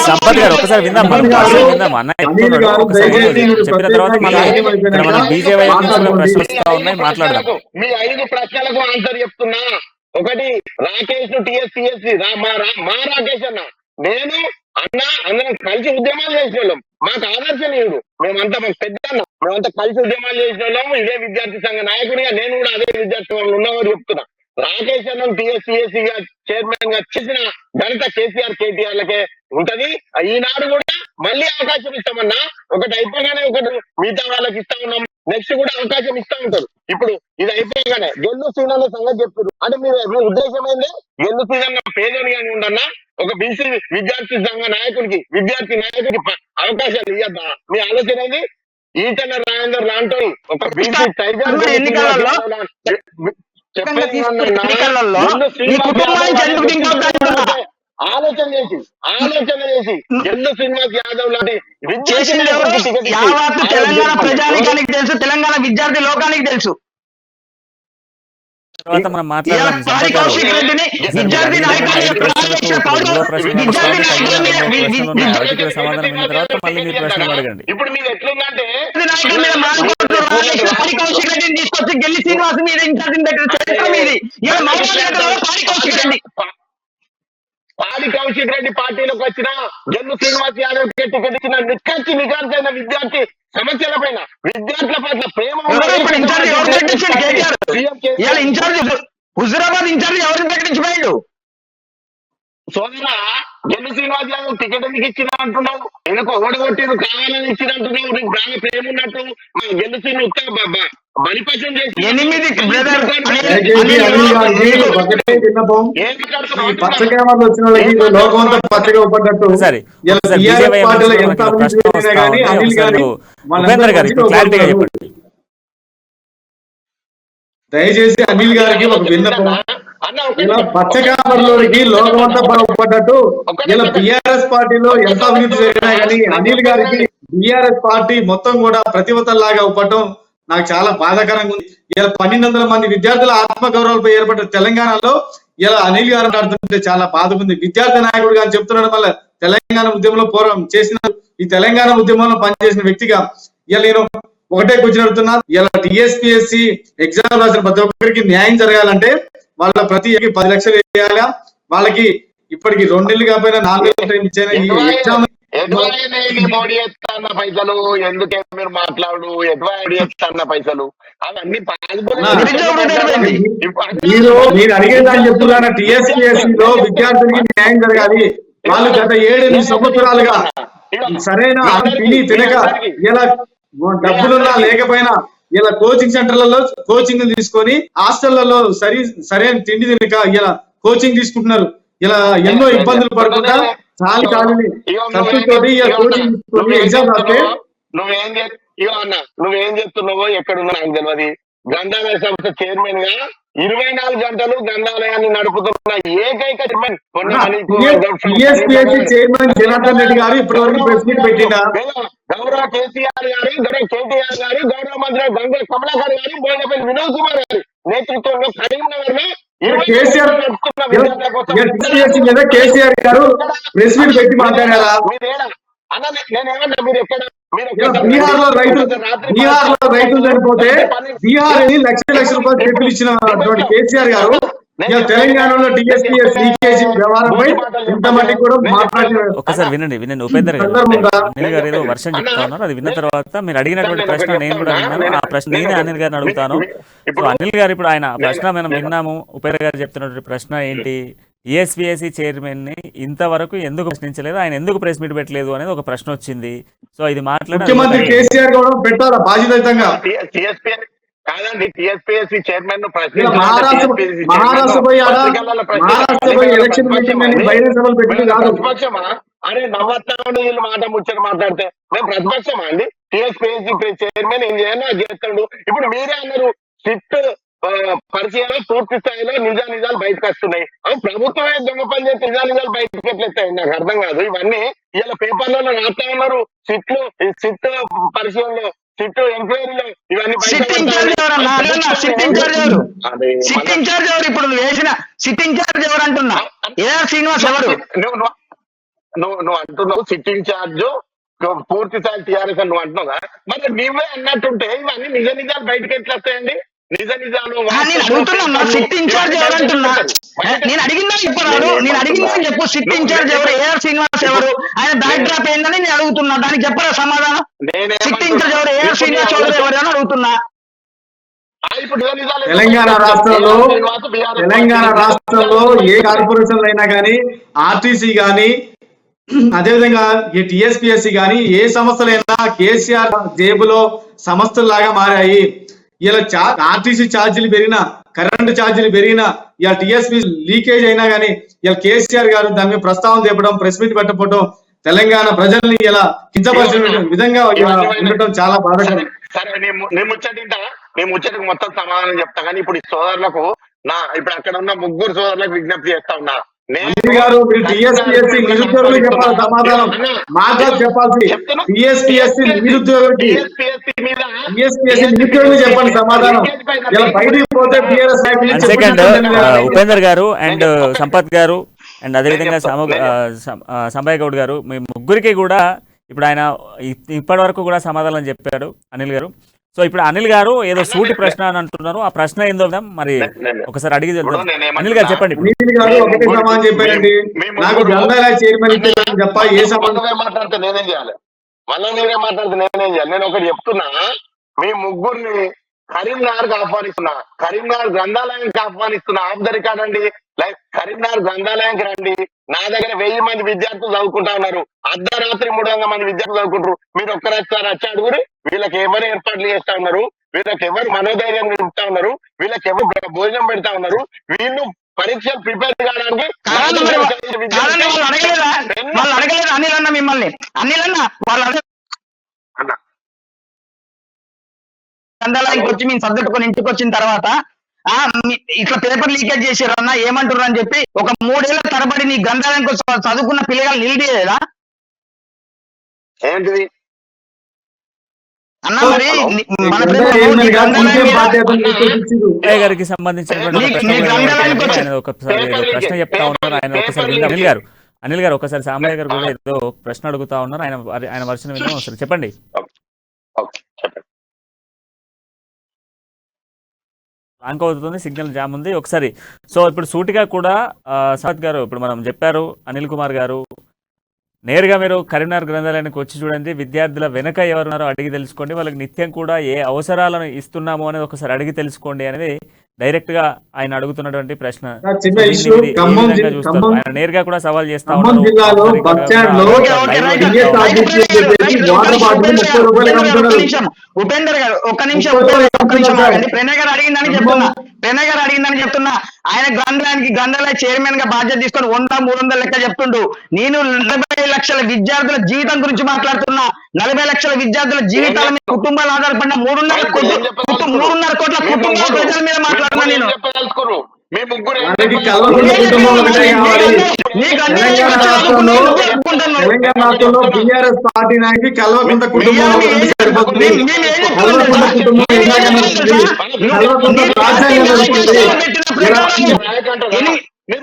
Speaker 1: సంపత్ గారు ఒకసారి విందాం, అన్న చెప్పిన తర్వాత మన బీజేపీ ప్రశ్నిస్తా ఉన్నాయి, మాట్లాడదాం.
Speaker 5: మీ 5 ప్రశ్నలకు ఆన్సర్ చెప్తున్నా. ఒకటి, రాకేష్ టిఎస్సిఎస్సి మా రాకేష్ అన్న, నేను అన్న అందరం కలిసి ఉద్యమాలు చేసిన వాళ్ళం. మాకు ఆదర్శనీయుడు. మేమంతా మాకు పెద్ద అన్న, మేమంతా కలిసి ఉద్యమాలు చేసిన వాళ్ళం. ఇదే విద్యార్థి సంఘ నాయకునిగా నేను కూడా అదే విద్యార్థి సంఘంలో ఉన్నవారు చెప్తున్నా. రాకేష్ అన్న టిఎస్సిఎస్సి చైర్మన్ గా చేసిన ఘనత కేసీఆర్ కేటీఆర్లకే ఉంటది. ఈనాడు కూడా మళ్ళీ అవకాశం ఇస్తామన్నా. ఒకటి అయిపోగానే ఒకటి మిగతా వాళ్ళకి ఇస్తా ఉన్నాం, నెక్స్ట్ కూడా అవకాశం ఇస్తా ఉంటారు. ఇప్పుడు ఇది అయిపోగానే గెల్లు సీనన్న సంగతి చెప్పారు అంటే మీ ఉద్దేశం ఏంది? గెల్లు సీనన్న పేదోని కానీ ఉండన్నా ఒక బీసీ విద్యార్థి సంఘ నాయకుడికి అవకాశాలు ఇవ్వద్దా? మీ ఆలోచన ఏంది? ఈటల రాజేందర్ లాంటి ఒక బీసీ టైగర్ ఆలోచన చేసి గెల్లు శ్రీనివాస్ యాదవ్ లాంటి
Speaker 4: తెలంగాణ ప్రజానికానికి తెలుసు, తెలంగాణ విద్యార్థి లోకానికి తెలుసు.
Speaker 1: తర్వాత మనం మాట్లాడదాం. సమాధానం విన్న తర్వాత మళ్ళీ మీ ప్రశ్నలు అడగండి.
Speaker 5: ఇప్పుడు మీరు ఎట్లుందంటే
Speaker 4: తీసుకొచ్చి గెల్లి శ్రీనివాస్ మీద
Speaker 5: పాడి కౌశిక్ రెడ్డి పార్టీలోకి వచ్చిన గెల్లు శ్రీనివాస్ యాదవ్ టికెట్ ఇచ్చిన నిఖార్సైన విద్యార్థి సమస్యల పైన విద్యార్థుల పట్ల ప్రేమ
Speaker 4: హుజురాబాద్ ఇన్ఛార్జ్ ఎవరిని ప్రకటించిపోయాడు?
Speaker 5: సోదరా, గెల్లు శ్రీనివాస్ యాదవ్ టికెట్ ఎందుకు ఇచ్చిన అంటున్నావు? ఎందుకు ఓడగొట్టిను కావాలని ఇచ్చిన అంటున్నావు? నీకు బాగా ప్రేమ ఉన్నట్టు గెల్లు శ్రీని బలిపశం చేసి
Speaker 3: దయచేసి అనిల్ గారికి ఒక విన్నపం. ఇలా పచ్చకామర్లోకి లోకమంతా బాగుపడ్డట్టు ఇలా బిఆర్ఎస్ పార్టీలో ఎంత అభివృద్ధి జరిగినా కానీ అనిల్ గారికి బిఆర్ఎస్ పార్టీ మొత్తం కూడా ప్రతివతల్లాగా అవ్వటం నాకు చాలా బాధాకరంగా ఉంది. ఇలా 1200 మంది విద్యార్థుల ఆత్మగౌరవాలపై ఏర్పడ్డ తెలంగాణలో ఇలా అనిల్ గారు ఆడుతుంటే చాలా బాధకుంది. విద్యార్థి నాయకుడు గారు చెప్తున్నాడు వల్ల తెలంగాణ ఉద్యమంలో పోరాటం చేసిన ఈ తెలంగాణ ఉద్యమంలో పనిచేసిన వ్యక్తిగా ఇలా నేను ఒకటే క్వశ్చన్ అడుగుతున్నా. ఇలా టిఎస్పిఎస్సి ఎగ్జామ్ రాసిన ప్రతి ఒక్కరికి న్యాయం జరగాలంటే వాళ్ళ ప్రతి 10 లక్షలు వేయాలా? వాళ్ళకి ఇప్పటికి 2 నెలలు కాకపోయినా 4 నెలలు టైం ఇచ్చిన ఈ ఎగ్జామ్
Speaker 5: మోడీ ఎత్తన్న పైసలు ఎందుకే మీరు మాట్లాడు? ఎడ్వైడ్ ఎత్తన్న పైసలు అవన్నీ
Speaker 3: మీరు అడిగేదాన్ని చెప్తున్నా. టిఎస్పిఎస్సి లో విద్యార్థులకి న్యాయం జరగాలి. వాళ్ళు గత 7-8 సంవత్సరాలుగా సరైన తిని తినక ఇలా డబ్బులున్నా లేకపోయినా ఇలా కోచింగ్ సెంటర్లలో కోచింగ్ తీసుకొని హాస్టళ్లలో సరైన తిండి తినక ఇలా కోచింగ్ తీసుకుంటున్నారు. ఇలా ఎన్నో ఇబ్బందులు పడుకుంటా చాలు ఖాళీని
Speaker 5: ఇగో
Speaker 3: ఖర్చుతోటి కోచింగ్ తీసుకొని ఎగ్జామ్ రాస్తే
Speaker 5: నువ్వేం చేస్తున్నావో ఎక్కడున్నా నాకు తెలియదు. గ్రంథాలయ సంస్థ చైర్మన్ గా 24 గంటలు గ్రంథాలయాన్ని నడుపుతున్న ఏకైక chairman
Speaker 3: TSPSC chairman Janardhan Reddy గారు ఇప్పటి వరకు ప్రెస్ మీట్ పెట్టినా
Speaker 5: గౌరవ కేసీఆర్ గారు, గౌరవ కేటీఆర్ గారు, గౌరవ మంత్రి గంగుల కమలాకర్ గారు, బోయినపల్లి వినోద్ కుమార్ గారి నేతృత్వంలో కరీంనగర్ లో
Speaker 3: కేసీఆర్ మీద కేసీఆర్ గారు ప్రెస్ మీట్ పెట్టి మాట్లాడారా? బీహార్ లో రైతులు చనిపోతే బీహార్ అని లక్షల రూపాయలు చెక్కులు ఇచ్చినటువంటి కేసీఆర్ గారు తెలంగాణలో టీఎస్పీఎస్ లీకేజీ వ్యవహారంపై ఇంతమంది కూడా మాట్లాడారు.
Speaker 1: ఒకసారి వినండి ఉపేందర్ గారు, అనిల్ గారు ఏదో వర్షం చెప్తా ఉన్నారు, అది విన్న తర్వాత మీరు అడిగినటువంటి ప్రశ్న నేను కూడా విన్నాను. ఆ ప్రశ్న నేనే అనిల్ గారిని అడుగుతాను. సో అనిల్ గారు ఇప్పుడు ఆయన ప్రశ్న మనం విన్నాము. ఉపేందర్ గారు చెప్తున్నటువంటి ప్రశ్న ఏంటి, టీఎస్పీఎస్సీ చైర్మన్ ని ఇంతవరకు ఎందుకు ప్రశ్నించలేదు, ఆయన ఎందుకు ప్రెస్ మీట్ పెట్టలేదు అనేది ఒక ప్రశ్న వచ్చింది. సో ఇది
Speaker 3: ముఖ్యమంత్రి కేసీఆర్ కూడా పెట్టారా బాధ్యతంగా?
Speaker 5: కాదండి, టీఎస్పీఎస్సీ చైర్మన్ ను ప్రతిపక్షమా? అరే నవ్వత్తా వీళ్ళు మాట ముచ్చట మాట్లాడితే మేము ప్రతిపక్షమా అండి? టీఎస్పీఎస్సీ చైర్మన్ ఏం చేయాలో అది చేస్తాడు. ఇప్పుడు మీరే అన్నారు సిట్ పరిచయంలో పూర్తి స్థాయిలో నిజాలు బయటకు వస్తున్నాయి. అవి ప్రభుత్వమే దొంగ పని చేస్తే నిజాలు బయటకు ఎట్లెత్తాయి నాకు అర్థం కాదు. ఇవన్నీ ఇలా పేపర్లలో రాస్తా ఉన్నారు. సిట్ పరిచయంలో సిట్ ఎంక్వైరీలో ఇవన్నీ
Speaker 4: సిట్టింగ్ చార్జ్ ఎవరు? ఇప్పుడు నువ్వు వేసిన సిట్టింగ్ చార్జ్ ఎవరు అంటున్నా? ఏఆర్ శ్రీనివాస్ ఎవరు?
Speaker 5: నువ్వు అంటున్నావు సిట్టింగ్ చార్జ్ పూర్తి స్థాయి టీఆర్ఎస్ అని నువ్వు అంటున్నావు కదా, మరి నువ్వే అన్నట్టుంటే ఇవన్నీ నిజాలు బయటకు ఎట్లా వస్తాయండి? నిజాలు
Speaker 4: అడుగుతున్నా సిట్ ఇన్ఛార్జ్ ఎవరు అంటున్నా? నేను అడిగిందా చెప్పరాదు, నేను అడిగిందా చెప్పు. సిట్ ఇన్ఛార్జ్ ఎవరు? ఏఆర్ శ్రీనివాస్ ఎవరు? ఆయన బ్యాక్ డ్రాప్ ఏందని నేను అడుగుతున్నా, దానికి చెప్పరా సమాధానం? సిట్ ఇన్ఛార్జ్ ఎవరు? ఏఆర్ శ్రీనివాస్ ఎవరు అని అడుగుతున్నా.
Speaker 3: తెలంగాణ రాష్ట్రంలో ఏ కార్పొరేషన్లు అయినా కానీ, ఆర్టీసీ కానీ, అదేవిధంగా ఈ టీఎస్పీఎస్సీ కానీ ఏ సంస్థలైనా కేసీఆర్ జేబులో సంస్థల్లాగా మారాయి. ఇలా ఆర్టీసీ ఛార్జీలు పెరిగినా, కరెంటు ఛార్జీలు పెరిగినా, ఇలా టీఎస్పీ లీకేజ్ అయినా కానీ ఇలా కేసీఆర్ గారు దాని మీద ప్రస్తావన తెప్పడం, ప్రెస్ మీట్ పెట్టకపోవడం, తెలంగాణ ప్రజల్ని ఇలా కించపరిచిన విధంగా ఉండటం చాలా బాధాకరం.
Speaker 5: సరే నేను ముచ్చటకు మొత్తం సమాధానం చెప్తా. కానీ ఇప్పుడు ఈ సోదరులకు ఇప్పుడు అక్కడ ఉన్న 3 సోదరులకు విజ్ఞప్తి చేస్తా ఉన్నా.
Speaker 3: గారు మీరు టీఎస్పీఎస్సీ నిరుద్యోగులు చెప్పాలి సమాధానం, మాకు చెప్పాల్సి టీఎస్పీఎస్సీ నిరుద్యోగులకి నిరుద్యోగులు చెప్పండి సమాధానం. ఇలా బయటికి పోతే
Speaker 1: సెకండ్ ఉపేందర్ గారు అండ్ సంపత్ గారు అండ్ అదేవిధంగా సంబయ్య గౌడ్ గారు, మీ ముగ్గురికి కూడా ఇప్పుడు ఆయన ఇప్పటి వరకు కూడా సమాధానం చెప్పాడు అనిల్ గారు. సో ఇప్పుడు అనిల్ గారు ఏదో సూటి ప్రశ్న అని అంటున్నారు, ఆ ప్రశ్న ఏందో మరి ఒకసారి అడిగి అనిల్ గారు చెప్పండి.
Speaker 3: అనిల్ గారు ఒకటే సమాధానం చెప్పారండి, నాకు గ్రంథాలయ చైర్మన్ చెప్ప ఏ సమాధానం
Speaker 5: మాట్లాడితే నేనేం చేయాలి? మళ్ళీ మీరే మాట్లాడితే నేనేం చేయాలి? నేను ఒకటి చెప్తున్నా, మీ ముగ్గురిని కరీంనగర్కి ఆహ్వానిస్తున్నా, కరీంనగర్ గ్రంథాలయానికి ఆహ్వానిస్తున్నా. ఆఫ్ ద రికార్డ్ అండి, లైక్ కరీంనగర్ గ్రంథాలయానికి రండి. నా దగ్గర 1000 మంది విద్యార్థులు చదువుకుంటా ఉన్నారు, అర్ధరాత్రి 300 మంది విద్యార్థులు చదువుకుంటారు. మీరు ఒక్కసారి వచ్చి అడుగురు, వీళ్ళకి ఎవరు ఏర్పాట్లు చేస్తా ఉన్నారు, వీళ్ళకి ఎవరు మనోధైర్యం నింపుతా ఉన్నారు, వీళ్ళకి ఎవరు భోజనం పెడతా ఉన్నారు, వీళ్ళు పరీక్షలు ప్రిపేర్ కావడానికి
Speaker 4: అనిల్ అన్న మిమ్మల్ని గ్రంథాలయానికి వచ్చి మేము సర్దుకొని ఇంటికి వచ్చిన తర్వాత ఇట్లా పేపర్ లీకేజ్ చేసారు అన్న ఏమంటారు అని చెప్పి ఒక 3 ఏళ్ల తరబడి నీ గ్రంథాలయానికి చదువుకున్న పిల్లలు నిలిడేదా
Speaker 5: ఏంటిది
Speaker 1: గారికి సంబంధించిన ఒకసారి ప్రశ్న చెప్తా ఉన్నారు ఆయన. ఒకసారి అనిల్ గారు ఒకసారి సాంబయ్య గారు కూడా ఏదో ప్రశ్న అడుగుతా ఉన్నారు, ఆయన వర్షన్ విన్నాం. ఒకసారి చెప్పండి. ర్యాంక్ అవుతుంది, సిగ్నల్ జామ్ ఉంది ఒకసారి. సో ఇప్పుడు సూటిగా కూడా సాద్ గారు ఇప్పుడు మనం చెప్పారు, అనిల్ కుమార్ గారు నేరుగా మీరు కరీంనగర్ గ్రంథాలయానికి వచ్చి చూడండి, విద్యార్థుల వెనక ఎవరున్నారో అడిగి తెలుసుకోండి, వాళ్ళకి నిత్యం కూడా ఏ అవసరాలను ఇస్తున్నామో అనేది ఒకసారి అడిగి తెలుసుకోండి అనేది డైరెక్ట్ గా ఆయన అడుగుతున్నటువంటి ప్రశ్న. ఆయన నేరుగా కూడా సవాల్ చేస్తా ఉన్నారు.
Speaker 4: ఉపేందర్ గారు ఒక్క నిమిషం ప్రణయ్ గారు అడిగిందని చెప్తున్నా. ప్రణయ్ గారు అడిగిందని చెప్తున్నా. ఆయన గంధల చైర్మన్ గా బాధ్యత తీసుకొని 100-300 లెక్క చెప్తుండు. నేను 40 లక్షల విద్యార్థుల జీవితం గురించి మాట్లాడుతున్నా. 40 లక్షల విద్యార్థుల జీవితాల మీద కుటుంబాలు ఆధారపడిన 3.5 కోట్ల కుటుంబాల ప్రజల మీద మాట్లాడుతున్నా నేను.
Speaker 3: తెలంగాణ రాష్ట్రంలో బీఆర్ఎస్ పార్టీ నాయకి కల్వకుంట్ల కుటుంబం సరిపోతుంది. కల్వకుంట్ల కుటుంబం కల్వకుంట్ల రాజ్యాంగం నడుస్తుంది.
Speaker 4: నీ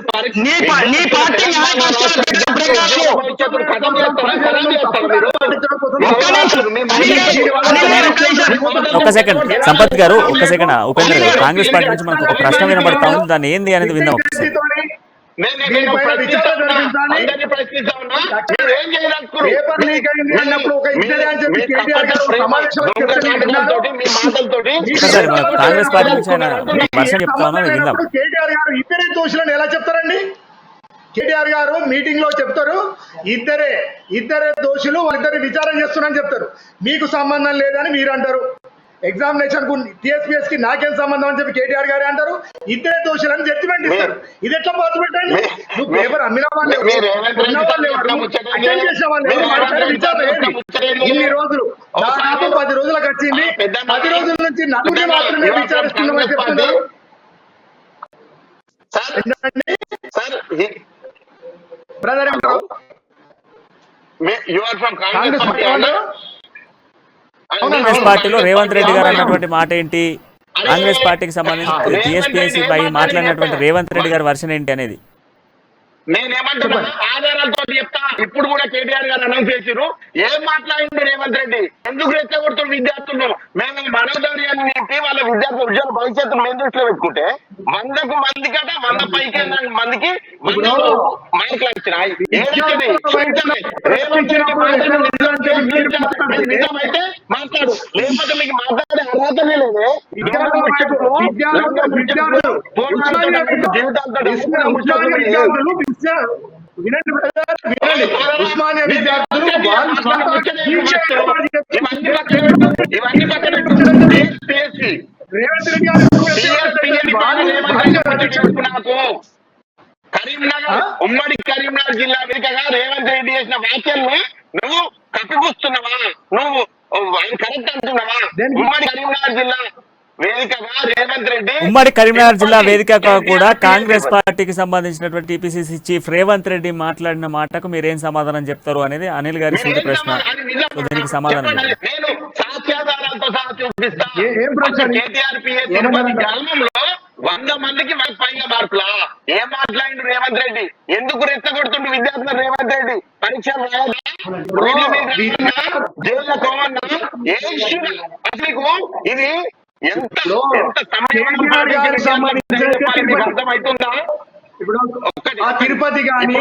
Speaker 4: పార్టీ
Speaker 1: ఒక్క సెకండ్ సంపత్ గారు, ఒక్క సెకండ్ ఉపేంద్ర గారు, కాంగ్రెస్ పార్టీ నుంచి మనకు ఒక ప్రశ్న వినబడతా ఉంది, దాన్ని ఏంది అనేది విందాం ఒకసారి. ఒకసారి మన కాంగ్రెస్ పార్టీ నుంచి ఆయన వర్షం చెప్తా ఉన్నా విందాం.
Speaker 2: కేటీఆర్ గారు ఇద్దరే దోషులను ఎలా చెప్తారండి? కేటీఆర్ గారు మీటింగ్ లో చెప్తారు ఇద్దరే దోషులు, వాళ్ళిద్దరు విచారణ చేస్తున్నారని చెప్తారు. మీకు సంబంధం లేదని మీరు అంటారు. ఎగ్జామినేషన్ కు టీఎస్పీఎస్ కి నాకేం సంబంధం అని చెప్పి కేటీఆర్ గారే అంటారు. ఇద్దరే దోషులని జడ్జిమెంట్ ఇస్తారు. ఇది ఎట్లా పాటు పెట్టండి? నువ్వు పేపర్ అమ్మిన వాళ్ళు ఇన్ని రోజులు దాదాపు 10 రోజులకు వచ్చింది. 10 రోజుల నుంచి నలుగురిని మాత్రమే విచారిస్తున్నామని చెప్తున్నారు. బ్రదర్
Speaker 1: కాంగ్రెస్ పార్టీలో రేవంత్ రెడ్డి గారు అన్నటువంటి మాట ఏంటి, కాంగ్రెస్ పార్టీకి సంబంధించి టీఎస్పీఎస్సీ పై మాట్లాడినటువంటి రేవంత్ రెడ్డి గారి వర్షన్ ఏంటి అనేది
Speaker 5: నేనేమంటున్నా ఆధారాలతో చెప్తా. ఇప్పుడు కూడా కేటీఆర్ గారు అనౌన్స్ చేసిరు. ఏం మాట్లాడింది రేవంత్ రెడ్డి? ఎందుకు రెచ్చగొడుతున్న విద్యార్థులను? మేము మనోధైర్యాన్ని నింపి వాళ్ళ విద్యార్థుల ఉద్యోగ భవిష్యత్తును మేము దృష్టిలో పెట్టుకుంటే 100 మందికి 100 పైకి మందికి మైకులు వచ్చినాయి. రేవంత్ రెడ్డి నిజమైతే మాట్లాడు, లేకపోతే మీకు మాట్లాడే అర్హతనే లేదే.
Speaker 2: ఉస్మానియా విద్యార్థులు
Speaker 5: ఇవన్నీ పక్కన కరీంనగర్, ఉమ్మడి కరీంనగర్ జిల్లా వేదికగా రేవంత్ రెడ్డి చేసిన వ్యాఖ్యల్ని నువ్వు కప్పిపుస్తున్నావా? నువ్వు కరెక్ట్ అంటున్నావా? ఉమ్మడి కరీంనగర్ జిల్లా వేదికగా రేవంత్ రెడ్డి,
Speaker 1: ఉమ్మడి కరీంనగర్ జిల్లా వేదికగా కూడా కాంగ్రెస్ పార్టీకి సంబంధించినటువంటి టీపీసీసీ చీఫ్ రేవంత్ రెడ్డి మాట్లాడిన మాటకు మీరేం సమాధానం చెప్తారు అనేది అనిల్ గారి సూటి ప్రశ్న. దీనికి సమాధానం
Speaker 5: నేను సాక్ష్యాధారాలతో సహా చూపిస్తా. కేటీఆర్ తిరుపతి గ్రామంలో 100 మందికి పైగా మార్కులా? ఏం మాట్లాడిండు రేవంత్ రెడ్డి? ఎందుకు రెచ్చగొడుతుండు విద్యార్థులు రేవంత్ రెడ్డి? పరీక్షలు రాయదా? జైల్లో కోవన్నా? ఏ ఇష్యూ అసలు ఇది ఎంత అర్థమవుతుందా?
Speaker 2: ఆ తిరుపతి కానీ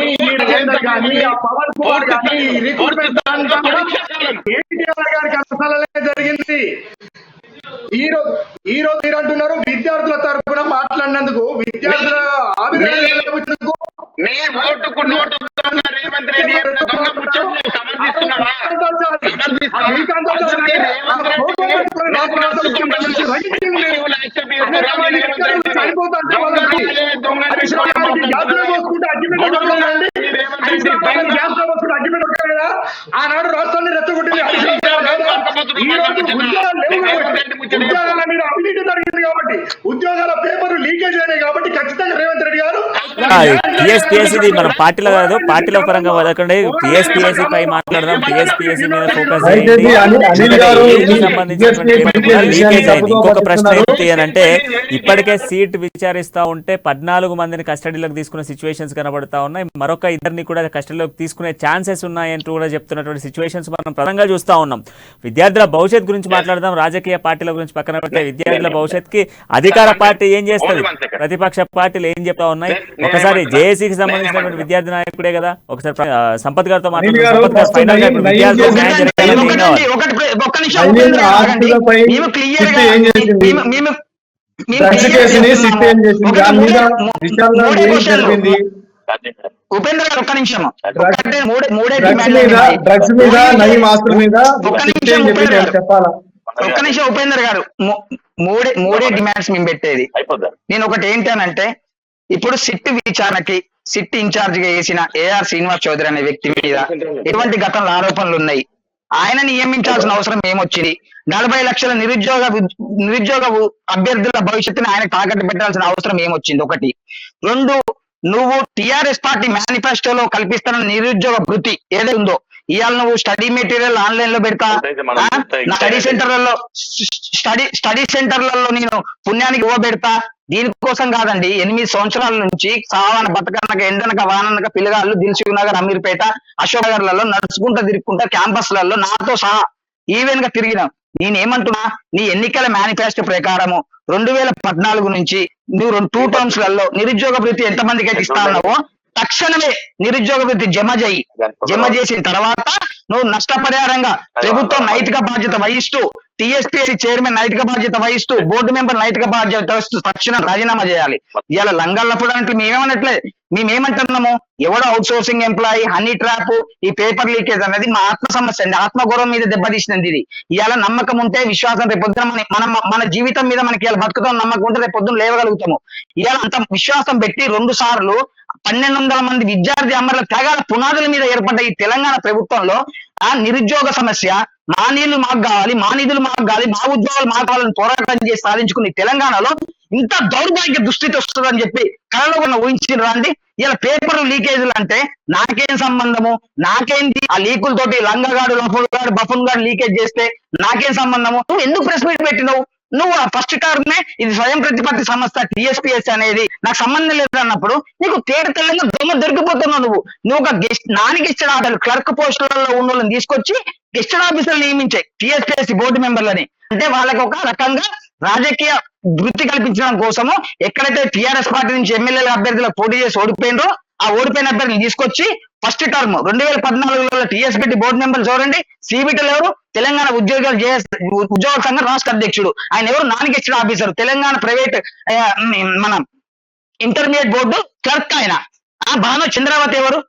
Speaker 2: పవన్ కుమార్ కానీ రిక్రూట్మెంట్ కేటీఆర్ గారికి అసలే జరిగింది. ఈ రోజు మీరు అంటున్నారు విద్యార్థుల తరఫున మాట్లాడినందుకు, విద్యార్థుల ఆవేదన
Speaker 5: రేవంత్ రెడ్డి సమర్థిస్తున్నావా?
Speaker 2: ఆనాడు రాష్ట్రాన్ని రెచ్చగొట్టింది. ఉద్యోగాల మీద అవినీతి జరిగింది కాబట్టి, ఉద్యోగాల పేపర్ లీకేజ్ అయినాయి కాబట్టి ఖచ్చితంగా రేవంత్ రెడ్డి గారు
Speaker 1: టీఎస్పీఎస్సీ మన పార్టీలో కాదు, పార్టీల పరంగా వదకండి. టీఎస్పీఎస్సీ పై మాట్లాడదాం. టీఎస్పీఎస్సీ మీద ఫోకస్ చేయండి. ఇంకొక ప్రశ్న ఏంటి అని అంటే, ఇప్పటికే సీట్ విచారిస్తా ఉంటే 14 మందిని కస్టడీలోకి తీసుకునే సిచ్యువేషన్స్ కనబడతా ఉన్నాయి. మరొక 2 కూడా కస్టడీలోకి తీసుకునే ఛాన్సెస్ ఉన్నాయంటూ కూడా చెప్తున్నటువంటి సిచ్యువేషన్స్ మనం ప్రధానంగా చూస్తా ఉన్నాం. విద్యార్థుల భవిష్యత్ గురించి మాట్లాడదాం. రాజకీయ పార్టీల గురించి పక్కన పెడితే విద్యార్థుల భవిష్యత్కి అధికార పార్టీ ఏం చేస్తుంది, ప్రతిపక్ష పార్టీలు ఏం చెప్తా ఉన్నాయి? ఒకసారి జేఏసీకి సంబంధించినటువంటి విద్యార్థి నాయకుడే కదా, ఒకసారి సంపత్ గారితో
Speaker 4: ఉపేంద్ర గారు ఒక్క నిమిషం.
Speaker 3: డ్రగ్స్ మీద నయీం ఆస్తుల మీద చెప్పాలా?
Speaker 4: ఒక్క నిమిషం ఉపేందర్ గారు, మూడే డిమాండ్స్ మేము పెట్టేది.
Speaker 5: అయిపోద్దా?
Speaker 4: నేను ఒకటి ఏంటనంటే, ఇప్పుడు సిట్ విచారణకి సిట్ ఇన్ఛార్జ్ గా వేసిన ఏఆర్ శ్రీనివాస్ చౌదరి అనే వ్యక్తి మీద ఎటువంటి గతంలో ఆరోపణలు ఉన్నాయి. ఆయన నియమించాల్సిన అవసరం ఏమొచ్చింది? 40 లక్షల నిరుద్యోగ అభ్యర్థుల భవిష్యత్తుని ఆయన తాకట్టు పెట్టాల్సిన అవసరం ఏమొచ్చింది? ఒకటి. రెండు, నువ్వు టిఆర్ఎస్ పార్టీ మేనిఫెస్టోలో కల్పిస్తున్న నిరుద్యోగ భృతి ఏదైతే ఉందో, ఇవాళ నువ్వు స్టడీ మెటీరియల్ ఆన్లైన్ లో పెడతా, స్టడీ సెంటర్లలో నేను పుణ్యానికి ఇవ్వబెడతా. దీనికోసం కాదండి, 8 సంవత్సరాల నుంచి సావన బతకనక ఎండనక వాననక పిల్లగాళ్ళు దిల్సుఖ్ నగర్, అమీర్పేట, అశోక్ నగర్లలో నడుచుకుంటా తిరుగుకుంటా క్యాంపస్లలో నాతో సహా ఈవెన్ గా తిరిగిన. నేనేమంటున్నా, నీ ఎన్నికల మేనిఫెస్టో ప్రకారము 2014 నుంచి నువ్వు 2 టర్మ్స్ లలో నిరుద్యోగ భృతి ఎంతమందికి అయితే ఇస్తా ఉన్నావో తక్షణమే నిరుద్యోగ భృతి జమ చేసిన తర్వాత నువ్వు నష్టపరిహారంగా ప్రభుత్వం నైతిక బాధ్యత వహిస్తూ, టీఎస్పీఎస్సీ చైర్మన్ నైతిక బాధ్యత వహిస్తూ, బోర్డు మెంబర్ నైతిక బాధ్యత వహిస్తూ తక్షణం రాజీనామా చేయాలి. ఇలా లంగాలప్పుడు అంటే మేమేమంటున్నాము, ఎవడో out sourcing employee, honey trap, ఈ పేపర్ లీకేజ్ అనేది మా ఆత్మ సమస్య అండి. ఆత్మగౌరవం మీద దెబ్బతీసినది ఇది. ఇవాళ నమ్మకం ఉంటే, విశ్వాసం, రేపు పొద్దున మన జీవితం మీద మనకి ఇలా బతుకుతాం నమ్మకం ఉంటే రేపు పొద్దున లేవగలుగుతాము. ఇవాళ అంత విశ్వాసం పెట్టి 2 సార్లు 1200 మంది విద్యార్థి అమరుల త్యాగాల పునాదుల మీద ఏర్పడ్డ ఈ తెలంగాణ ప్రభుత్వంలో ఆ నిరుద్యోగ సమస్య, మా నీళ్లు మాకు కావాలి, మా నిధులు మాకు కావాలి, మా ఉద్యోగాలు మాకు కావాలని పోరాటం చేసి సాధించుకుని తెలంగాణలో ఇంత దౌర్భాగ్య దుస్థితి వస్తుందని చెప్పి కళలో ఉన్న ఊహించిన రాండి. ఇలా పేపర్ లీకేజీలు అంటే నాకేం సంబంధము? నాకేంటి ఆ లీకులతోటి? లంగగాడు, లఫుగాడు, బఫున్ గాడు లీకేజ్ చేస్తే నాకేం సంబంధము? నువ్వు ఎందుకు ప్రెస్ మీట్ పెట్టినావు? నువ్వు ఆ ఫస్ట్ టర్మే ఇది స్వయం ప్రతిపత్తి సంస్థ టీఎస్పీఎస్ అనేది నాకు సంబంధం లేదు అన్నప్పుడు నీకు తెల్లంగా దొంగ దొరికిపోతున్నావు. నువ్వు ఒక నాన్ గెస్టెడ్ ఆఫీసర్, క్లర్క్ పోస్టులలో ఉన్న వాళ్ళని తీసుకొచ్చి గెస్టెడ్ ఆఫీసర్లు నియమించాయి టీఎస్పీఎస్సీ బోర్డు మెంబర్లని. అంటే వాళ్ళకి ఒక రకంగా రాజకీయ వృత్తి కల్పించడం కోసము ఎక్కడైతే టీఆర్ఎస్ పార్టీ నుంచి ఎమ్మెల్యేల అభ్యర్థులకు పోటీ చేసి ఓడిపోయినరో ఆ ఓడిపోయిన అభ్యర్థిని తీసుకొచ్చి ఫస్ట్ టర్మ్ 2014లో టీఎస్పీటీ బోర్డు మెంబర్లు చూడండి. సిబిటీలు ఎవరు? తెలంగాణ ఉద్యోగ సంఘం రాష్ట్ర అధ్యక్షుడు. ఆయన ఎవరు? నాన్ గెస్టెడ్ ఆఫీసర్, తెలంగాణ ప్రైవేట్ మన ఇంటర్మీడియట్ బోర్డు క్లర్క్ ఆయన. ఆ భాను చంద్రావతి ఎవరు?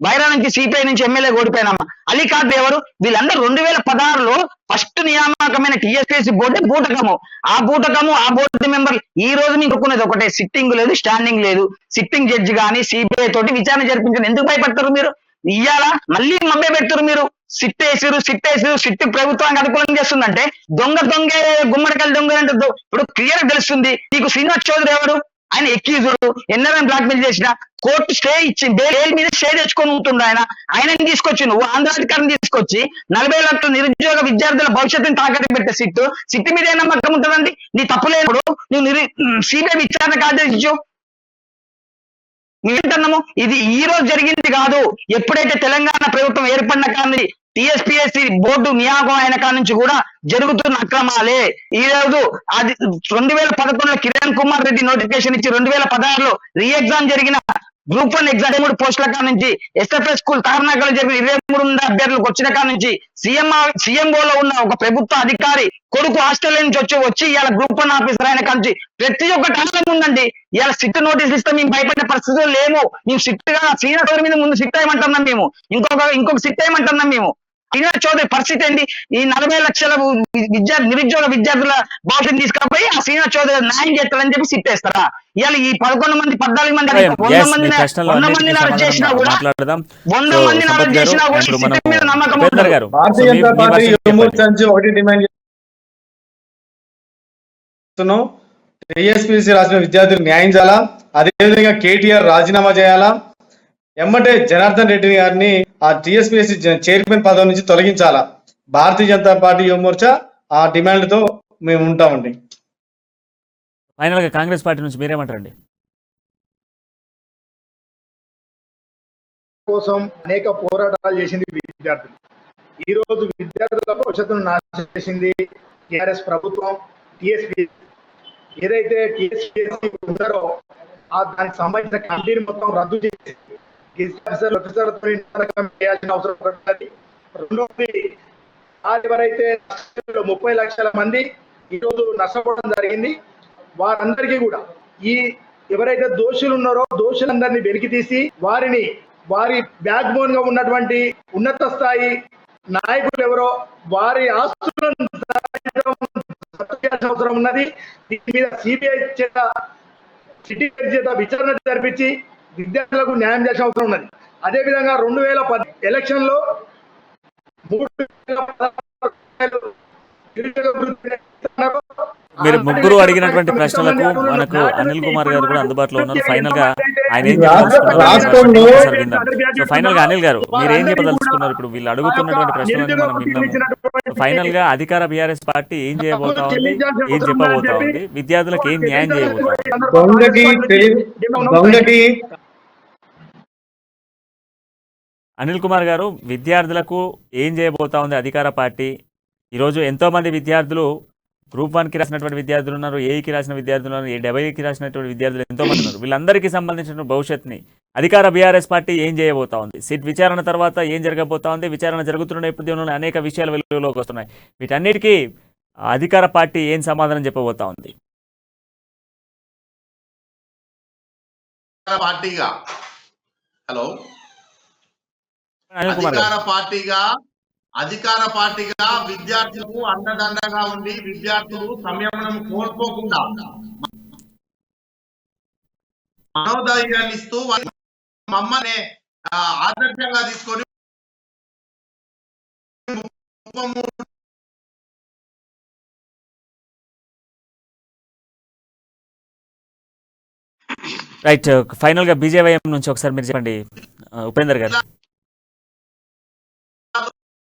Speaker 4: బైరా నుంచి సిపిఐ నుంచి ఎమ్మెల్యే ఓడిపోయినమ్మ. అలీకాద్ ఎవరు? వీళ్ళందరూ 2016లో ఫస్ట్ నియామకమైన టీఎస్పీఎస్సీ బోర్డు బూటకము. ఆ బోర్డు మెంబర్ ఈ రోజు మీకు ఒప్పుకునేది ఒకటే, సిట్టింగ్ లేదు, స్టాండింగ్ లేదు. సిట్టింగ్ జడ్జి గానీ సిబిఐ తోటి విచారణ జరిపించండి. ఎందుకు భయపడతారు మీరు? ఇయ్యాల మళ్ళీ మభ్య పెడతారు మీరు. సిట్టు ప్రభుత్వానికి అనుకూలంగా చేస్తుందంటే దొంగే గుమ్మడికాయలు దొంగ అంటే ఇప్పుడు క్లియర్ తెలుస్తుంది. నీకు శ్రీనివాస్ చౌదరి ఎవరు? ఆయన ఎక్యూజుడు, ఎన్ఆర్ఎం బ్లాక్మెయిల్ చేసిన కోర్టు స్టే ఇచ్చింది, బెయిల్ మీద స్టే తెచ్చుకొని ఉంటుండే ఆయనని తీసుకొచ్చి నువ్వు ఆంధ్ర అధికారిని తీసుకొచ్చి 40 లక్షల నిరుద్యోగ విద్యార్థుల భవిష్యత్తుని తాకట్టు పెట్టే సిట్టు మీద ఏ నమ్మకం ఉంటుందండి? నీ తప్పులేనప్పుడు నువ్వు సిబిఐ విచారణకు ఆదేశించు. ఏంటన్నాము? ఇది ఈ రోజు జరిగింది కాదు. ఎప్పుడైతే తెలంగాణ ప్రభుత్వం ఏర్పడిన కానీ టీఎస్పీఎస్సీ బోర్డు నియామకం అయిన కాడ నుంచి కూడా జరుగుతున్న అక్రమాలే. ఈ రోజు అది 2011లో కిరణ్ కుమార్ రెడ్డి నోటిఫికేషన్ ఇచ్చి 2016లో రీ ఎగ్జామ్ జరిగిన గ్రూప్ 1 ఎగ్జామ్ 23 పోస్టుల కాడ నుంచి ఎస్ఎఫ్ఎస్ స్కూల్ తార్నాకలో జరిగిన 23 అభ్యర్థులకు వచ్చిన కాడ నుంచి సీఎంఓలో ఉన్న ఒక ప్రభుత్వ అధికారి కొడుకు హాస్టల్ నుంచి వచ్చి ఇవాళ గ్రూప్ 1 ఆఫీసర్ అయిన కాడ నుంచి ప్రతి ఒక్కటి ఆనందం ఉందండి. ఇవాళ సిట్ నోటీస్ ఇస్తే మేము భయపడే పరిస్థితులు లేవు. మేము సిట్ గా శ్రీనివాస్ చౌదరి మీద ముందు సిట్ అయ్యమంటున్నాం, మేము ఇంకొక సిట్ అయ్యమంటున్నాం. మేము శ్రీనివాస్ చౌదరి పరిస్థితి ఏంటి? ఈ 40 లక్షల నిరుద్యోగ విద్యార్థుల భవిష్యత్తు తీసుకపోయి ఆ శ్రీనివాస్ చౌదరి న్యాయం చేస్తారని చెప్పి సిట్ వేస్తారా? ఇవాళ ఈ 11 మంది 14 మంది 100 మందిని అరెస్ట్ చేసినా కూడా 100 మందిని అరెస్ట్ చేసినా కూడా సిట్ మీద నమ్మకం ఉండదు.
Speaker 3: భారతీయ జనతా పార్టీ ఒకటి డిమాండ్ చేస్తున్నాం, టీఎస్పీఎస్సీ రాసిన విద్యార్థులకు న్యాయం చేయాలా, అదేవిధంగా కేటీఆర్ రాజీనామా చేయాలా, ఎమ్మటే జనార్దన్ రెడ్డి గారిని ఆ టీఎస్పీఎస్సీ చైర్మన్ పదవి నుంచి తొలగించాలా. భారతీయ జనతా పార్టీ యువ మోర్చా ఆ డిమాండ్ తో మేము ఉంటామండి.
Speaker 1: ఫైనల్ గా కాంగ్రెస్ పార్టీ నుంచి మీరేమంటారండి?
Speaker 2: కోసం అనేక పోరాటాలు చేసింది విద్యార్థులు. ఈ రోజు విద్యార్థుల భవిష్యత్తును నాశనం చేసింది టీఆర్ఎస్ ప్రభుత్వం. ఏదైతే టీఎస్పీఎస్సీ ఉన్నారో దానికి సంబంధించిన కమిటీని మొత్తం రద్దు చేసి ఆఫీసర్లతో చేయాల్సిన అవసరం ఉంటుంది. రెండోది, ఎవరైతే 30 లక్షల మంది ఈరోజు నష్టపోవడం జరిగింది, వారందరికీ కూడా ఎవరైతే దోషులు ఉన్నారో దోషులందరినీ వెలికి తీసి వారి బ్యాక్ బోన్ గా ఉన్నటువంటి ఉన్నత స్థాయి నాయకులు ఎవరో వారి ఆస్తులను అవసరం ఉన్నది. దీని మీద సిబిఐ చేత సిటీ చేత విచారణ జరిపించి విద్యార్థులకు న్యాయం చేసే అవసరం ఉన్నది. అదేవిధంగా 2010 ఎలక్షన్ లో 3,000
Speaker 1: మీరు ముగ్గురు అడిగినటువంటి ప్రశ్నలకు మనకు అనిల్ కుమార్ గారు కూడా అందుబాటులో ఉన్నారు. ఫైనల్ గా ఆయన ఏం చెప్పదలుచుకున్నారు? సో ఫైనల్ గా అనిల్ గారు మీరు ఏం చెప్పదలుచుకున్నారు? ఇప్పుడు వీళ్ళు అడుగుతున్నటువంటి ప్రశ్నలని మనం విన్నాము. ఫైనల్ గా అధికార బీఆర్ఎస్ పార్టీ ఏం చేయబోతా ఉంది, ఏం చెప్పబోతా ఉంది, విద్యార్థులకు ఏం న్యాయం చేయబోతా ఉంది? అనిల్ కుమార్ గారు, విద్యార్థులకు ఏం చేయబోతా ఉంది అధికార పార్టీ? ఈరోజు ఎంతో మంది విద్యార్థులు గ్రూప్ 1కి రాసినటువంటి విద్యార్థులు ఉన్నారు, ఏఈకి రాసిన విద్యార్థులు ఉన్నారు, 70కి రాసినటువంటి విద్యార్థులు ఎంతో మంది ఉన్నారు. వీళ్ళందరికీ సంబంధించిన భవిష్యత్తుని అధికార బీఆర్ఎస్ పార్టీ ఏం చేయబోతా ఉంది? సిట్ విచారణ తర్వాత ఏం జరగబోతా ఉంది? విచారణ జరుగుతున్న నేపథ్యంలో అనేక విషయాలు వెలుగులోకి వస్తున్నాయి. వీటన్నిటికీ అధికార పార్టీ ఏం సమాధానం చెప్పబోతా ఉంది?
Speaker 6: పార్టీగా హలో
Speaker 1: అనిల్ కుమార్ గారు,
Speaker 6: అధికార పార్టీగా విద్యార్థులకు అండదండగా ఉండి విద్యార్థులు సంయమనం కోల్పోకుండా మనోధైర్యాన్ని ఇస్తూ మమ్మల్ని ఆదర్శంగా తీసుకొని
Speaker 1: రైట్. ఫైనల్ గా బీజేవైఎం నుంచి ఒకసారి మీరు చెప్పండి ఉపేందర్ గారు.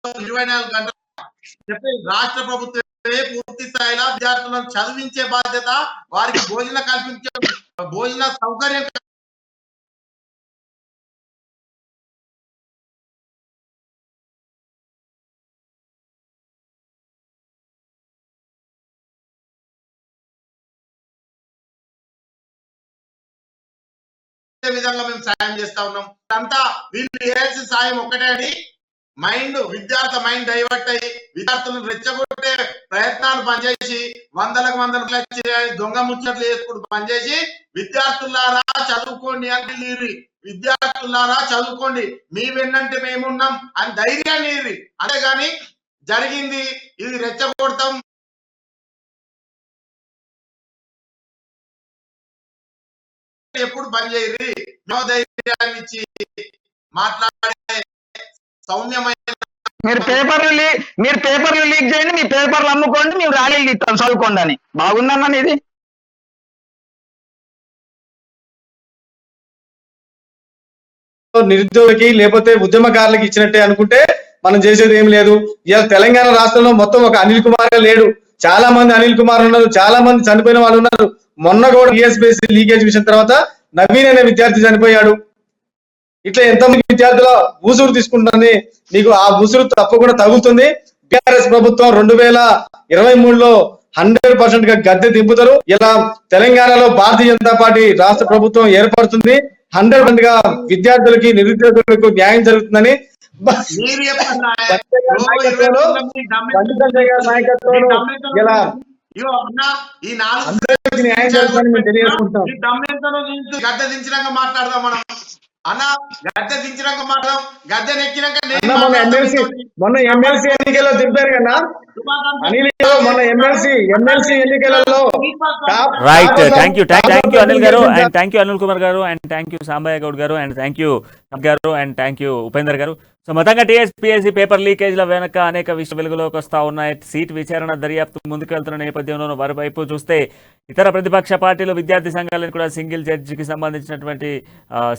Speaker 6: 24 గంటలు చెప్పి రాష్ట్ర ప్రభుత్వమే పూర్తి స్థాయిలో విద్యార్థులను చదివించే బాధ్యత, వారికి భోజన సౌకర్యం విధంగా మేము సాయం చేస్తా ఉన్నాం. అంతా వీళ్ళు చేయాల్సిన సాయం ఒక్కటే అండి, విద్యార్థి మైండ్ డైవర్ట్ అయ్యి విద్యార్థులను రెచ్చగొట్టే ప్రయత్నాలు పనిచేసి వందలకు దొంగ ముచ్చట్లు వేసుకుంటూ పనిచేసి విద్యార్థులారా చదువుకోండి అంటే విద్యార్థులారా చదువుకోండి, మీ వెన్నంటే మేమున్నాం అని ధైర్యాన్ని ఇరి. అంతేగాని జరిగింది ఇది రెచ్చగొడతాం ఎప్పుడు పనిచేయరి. ధైర్యాన్ని ఇచ్చి మాట్లాడే సౌమ్యమైన
Speaker 4: మీరు పేపర్లు లీక్ చేయండి, మీ పేపర్లు అమ్ముకోండి, మేము ర్యాలీలు ఇస్తాం చదువుకోండి అని. బాగుందన్న ఇది.
Speaker 3: నిరుద్యోగికి లేకపోతే ఉద్యమకారులకు ఇచ్చినట్టే అనుకుంటే మనం చేసేది ఏం లేదు. ఇవాళ తెలంగాణ రాష్ట్రంలో మొత్తం ఒక అనిల్ కుమార్ లేడు, చాలా మంది అనిల్ కుమార్ ఉన్నారు, చాలా మంది చనిపోయిన వాళ్ళు ఉన్నారు. మొన్న కూడా టీఎస్పీఎస్సీ లీకేజ్ విషయం తర్వాత నవీన్ అనే విద్యార్థి చనిపోయాడు. ఇట్లా ఎంతమంది విద్యార్థుల ఊసురు తీసుకుంటుంది. మీకు ఆ ఊసురు తప్పకుండా తగులుతుంది. టిఆర్ఎస్ ప్రభుత్వం 2023లో 100% గా గద్దె దింపుతారు. ఇలా తెలంగాణలో భారతీయ జనతా పార్టీ రాష్ట్ర ప్రభుత్వం ఏర్పడుతుంది. 100% గా విద్యార్థులకి నిరుద్యోగులకు న్యాయం జరుగుతుందని న్యాయం జరుగుతుందని మేము తెలియజేసుకుంటాం.
Speaker 6: గద్దె దించినాక మాట్లాడదాం మనం అన్న, గద్దె దించినాక మాట్లాడదాం. గద్దె నెక్కినాక
Speaker 3: మొన్న ఎమ్మెల్సీ ఎన్నికల్లో దింపారు కదా అనిల్, మొన్న ఎమ్మెల్సీ ఎన్నికలలో.
Speaker 1: Right. Thank you Anil garu, and thank you Anil Kumar garu, and thank you Sambaiah Goud garu, and thank you garu, and thank you Upender garu. So మొత్తంగా టీఎస్పీఎస్సీ పేపర్ లీకేజ్ల వెనక అనేక విషయాలు వెలుగులోకి వస్తూ ఉన్నాయి. సీట్ విచారణ దర్యాప్తు ముందుకు వెళ్తున్న నేపథ్యంలో మరోవైపు చూస్తే ఇతర ప్రతిపక్ష పార్టీలు విద్యార్థి సంఘాలను కూడా సింగిల్ జడ్జికి సంబంధించినటువంటి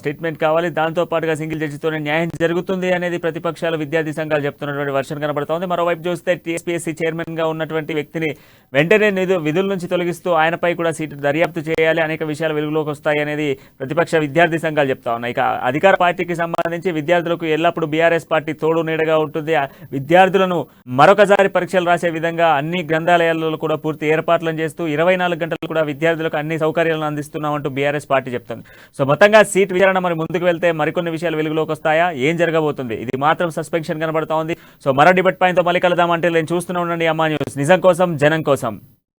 Speaker 1: స్టేట్మెంట్ కావాలి, దాంతో పాటుగా సింగిల్ జడ్జితోనే న్యాయం జరుగుతుంది అనేది ప్రతిపక్షాలు విద్యార్థి సంఘాలు చెప్తున్నటువంటి వర్షన్ కనబడుతోంది. మరోవైపు చూస్తే టీఎస్పీఎస్సీ చైర్మన్ గా ఉన్నటువంటి వ్యక్తిని వెంటనే విధుల నుంచి తొలగిస్తూ ఆయనపై కూడా సీటు దర్యాప్తు చేయాలి, అనేక విషయాలు వెలుగులోకి వస్తాయి అనేది ప్రతిపక్ష విద్యార్థి సంఘాలు చెప్తా ఉన్నాయి. ఇక అధికార పార్టీకి సంబంధించి విద్యార్థులకు ఎల్లప్పుడూ బీఆర్ఎస్ పార్టీ తోడు నీడగా ఉంటుంది. విద్యార్థులను మరొకసారి పరీక్షలు రాసే విధంగా అన్ని గ్రంథాలయాలలో కూడా పూర్తి ఏర్పాట్లను చేస్తూ 24 గంటలు కూడా విద్యార్థులకు అన్ని సౌకర్యాలను అందిస్తున్నామంటూ బీఆర్ఎస్ పార్టీ చెప్తుంది. సో మొత్తంగా సీట్ విచారణ మరి ముందుకు వెళ్తే మరికొన్ని విషయాలు వెలుగులోకి వస్తాయా, ఏం జరగబోతుంది? ఇది మాత్రం సస్పెన్షన్ కనబడతా ఉంది. సో మరో డిబేట్ పాయింట్తో మళ్ళీ కలుద్దామంటే నేను చూస్తూనే ఉండండి అమ్మా న్యూస్, నిజం కోసం జనం కోసం.